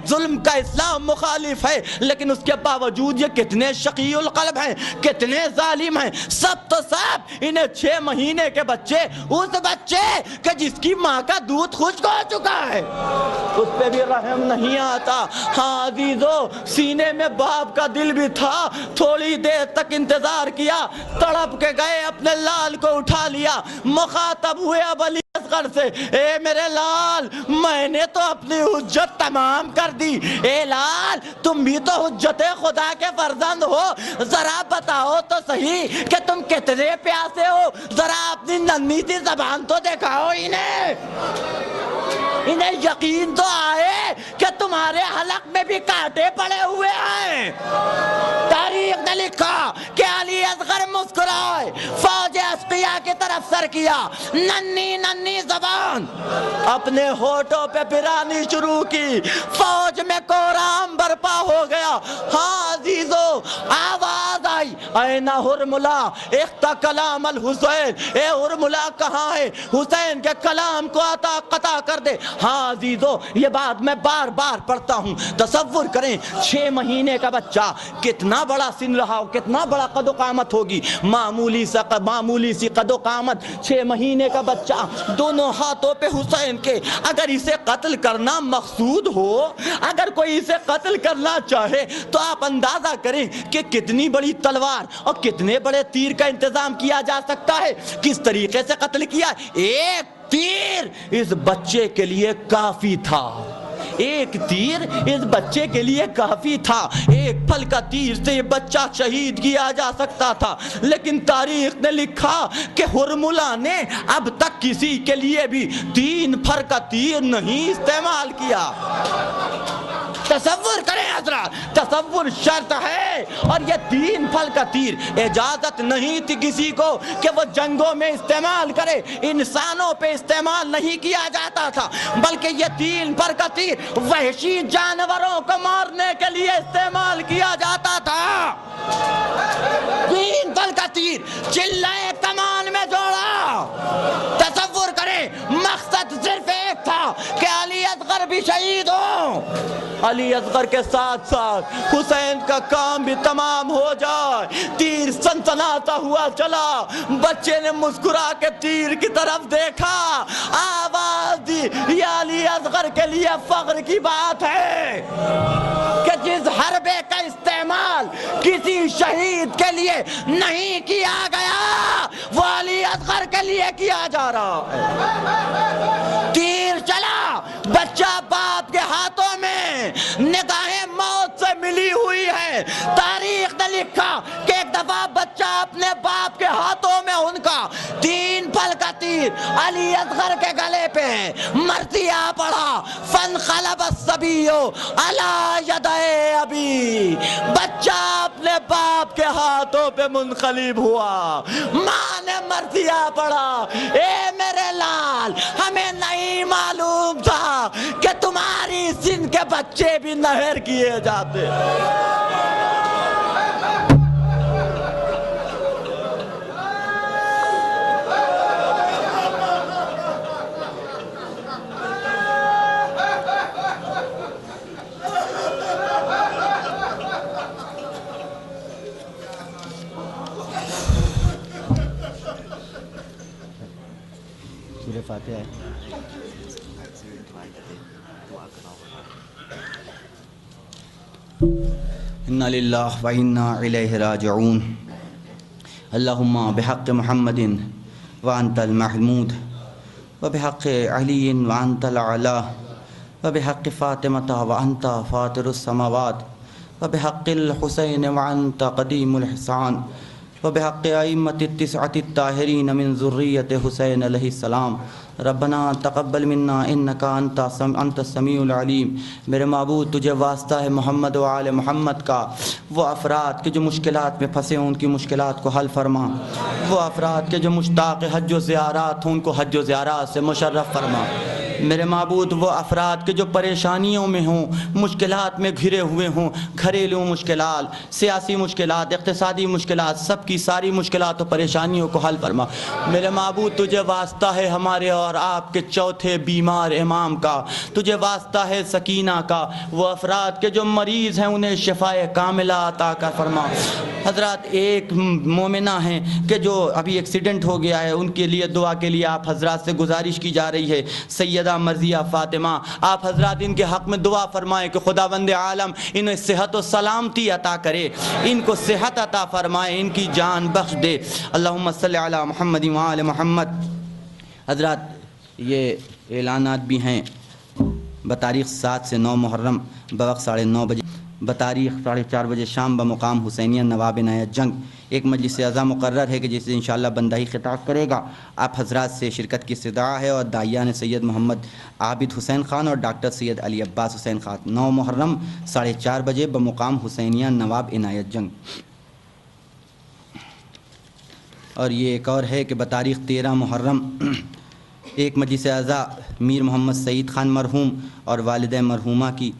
ظلم کا اسلام مخالف ہے، لیکن اس کے باوجود یہ کتنے شقی القلب ہیں، کتنے ظالم ہیں۔ سب تو سب انہیں 6 مہینے کے بچے، اس بچے کہ جس کی ماں کا دودھ خشک ہو چکا ہے، اس پہ بھی رحم نہیں آتا۔ ہاں عزیزو، سینے میں باپ کا دل بھی تھا، تھوڑی دیر تک انتظار کیا، تڑپ کے گئے، اپنے لال کو اٹھا لیا، مخاطب ہوئے اب علی اصغر سے، اے میرے لال، میں نے تو اپنی حجت تمام کر دی، اے لال تم بھی تو حجت خدا کے فرزند ہو، ذرا بتاؤ تو صحیح کہ تم کتنے پیاسے ہو، ذرا اپنی ننھی سی زبان تو دکھاؤ انہیں یقین تو آئے کہ تمہارے حلق میں بھی کانٹے پڑے ہوئے ہیں۔ تاریخ نے لکھا کہ علی اصغر مسکرائے، فوج اشقیاء کی طرف سر کیا، ننھی ننھی زبان اپنے ہونٹوں پہ پھرانی شروع کی، فوج میں کورام برپا ہو گیا۔ ہاں عزیزو، آواز آئی، این حرملہ اختا کلام الحسین، اے حرملہ کہاں ہے، حسین کے کلام کو قطع کر دے۔ ہاں عزیزو، یہ بات میں بار بار پڑھتا ہوں، تصور کریں 6 مہینے کا بچہ، کتنا بڑا سن رہا ہو، کتنا بڑا قد و قامت ہوگی، معمولی سی قد و قامت، 6 مہینے کا بچہ، دونوں ہاتھوں پہ حسین کے۔ اگر اسے قتل کرنا مقصود ہو، اگر کوئی اسے قتل کرنا چاہے تو آپ اندازہ کریں کہ کتنی بڑی تلوار اور کتنے بڑے تیر کا انتظام کیا جا سکتا ہے، کس طریقے سے قتل کیا۔ ایک تیر اس بچے کے لیے کافی تھا، ایک تیر اس بچے کے لیے کافی تھا، ایک پھل کا تیر سے یہ بچہ شہید کیا جا سکتا تھا، لیکن تاریخ نے لکھا کہ حرملہ نے اب تک کسی کے لیے بھی 3 پھر کا تیر نہیں استعمال کیا۔ تصور کریں حضرات، تصور شرط ہے، اور یہ 3 پھل کا تیر اجازت نہیں تھی کسی کو کہ وہ جنگوں میں استعمال کرے، انسانوں پہ استعمال نہیں کیا جاتا تھا، بلکہ یہ 3 پھل کا تیر وحشی جانوروں کو مارنے کے لیے استعمال کیا جاتا تھا۔ 3 پھل کا تیر چلائے کمان میں جوڑا۔ تصور کریں، مقصد صرف ایک تھا کہ علی اصغر بھی شہید ہو، علی اصغر کے ساتھ ساتھ حسین کا کام بھی تمام ہو جائے۔ تیر سنسناتا ہوا چلا، بچے نے مسکرا کے تیر کی طرف دیکھا، آواز دی، یہ علی اصغر کے لیے فخر کی بات ہے کہ جس حربے کا استعمال کسی شہید کے لیے نہیں کیا گیا، وہ علی اصغر کے لیے کیا جا رہا ہے۔ تیر چلا، بچہ باپ کے ہاتھوں میں، نگاہیں موت سے ملی ہوئی ہے۔ تاریخ نے لکھا کہ ایک دفعہ دفعہ بچہ اپنے باپ کے ہاتھوں میں ان کا 3 پھل کا تیر علی اصغر کے گلے پہ مرثیہ پڑا، فانقلب الصبی علی یدی ابی، بچہ اپنے باپ کے ہاتھوں پہ منقلب ہوا، ماں نے مرثیہ پڑھا، اے میرے لال ہمیں نہیں معلوم تھا کہ تمہاری سن کے بچے بھی نہر کیے جاتے۔ سورہ فاتحہ ہے۔ انا للہ و انا الیہ راجعون، اللہم بحق محمد وانت المحمود وبحق علی وانت الاعلی وبحق فاطمہ وانت فاطر السماوات وبحق الحسین وانت قدیم الحسان وبحق ائمۃ التسعۃ الطاہرین من ذریۃ حسین علیہ السلام، ربنا تقبل منا انک انت السمیع العلیم۔ میرے معبود تجھے واسطہ ہے محمد و آل محمد کا، وہ افراد کے جو مشکلات میں پھنسے ہوں ان کی مشکلات کو حل فرما، وہ افراد کے جو مشتاق حج و زیارات ہوں ان کو حج و زیارات سے مشرف فرما۔ میرے معبود وہ افراد کے جو پریشانیوں میں ہوں، مشکلات میں گھرے ہوئے ہوں، گھریلو مشکلات، سیاسی مشکلات، اقتصادی مشکلات، سب کی ساری مشکلات و پریشانیوں کو حل فرما۔ میرے معبود تجھے واسطہ ہے ہمارے اور آپ کے چوتھے بیمار امام کا، تجھے واسطہ ہے سکینہ کا، وہ افراد کے جو مریض ہیں انہیں شفائے کاملہ عطا کر فرما۔ حضرات ایک مومنہ ہیں کہ جو ابھی ایکسیڈنٹ ہو گیا ہے، ان کے لیے دعا کے لیے آپ حضرات سے گزارش کی جا رہی ہے، سیدہ مرضیہ فاطمہ، آپ حضرات ان کے حق میں دعا فرمائیں کہ خداوند عالم انہیں صحت و سلامتی عطا کرے، ان کو صحت عطا فرمائے، ان کی جان بخش دے۔ اللہم صلی علی محمد و آل محمد۔ حضرات یہ اعلانات بھی ہیں، بتاریخ 7 سے 9 محرم بوقت 9:30 بجے، بتاریخ 4:30 بجے شام بمقام حسینیہ نواب عنایت جنگ ایک مجلس اعضاء مقرر ہے کہ جسے انشاءاللہ بندائی خطاب کرے گا۔ آپ حضرات سے شرکت کی استدعا ہے اور داعیان سید محمد عابد حسین خان اور ڈاکٹر سید علی عباس حسین خان، 9 محرم 4:30 بجے بمقام حسینیہ نواب عنایت جنگ۔ اور یہ ایک اور ہے کہ بتاریخ 13 محرم ایک مجلس اعضاء میر محمد سعید خان مرحوم اور والدہ مرحومہ کی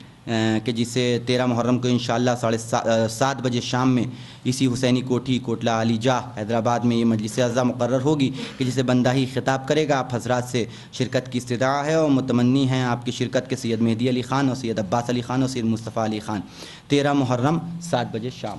کہ جسے 13 محرم کو انشاءاللہ 7:30 بجے شام میں اسی حسینی کوٹھی کوٹلہ علی جاہ حیدرآباد میں یہ مجلس اعضاء مقرر ہوگی کہ جسے بندائی خطاب کرے گا۔ آپ حضرات سے شرکت کی استدعا ہے اور متمنی ہیں آپ کی شرکت کے سید مہدی علی خان اور سید عباس علی خان اور سید مصطفیٰ علی خان، 13 محرم 7 بجے شام۔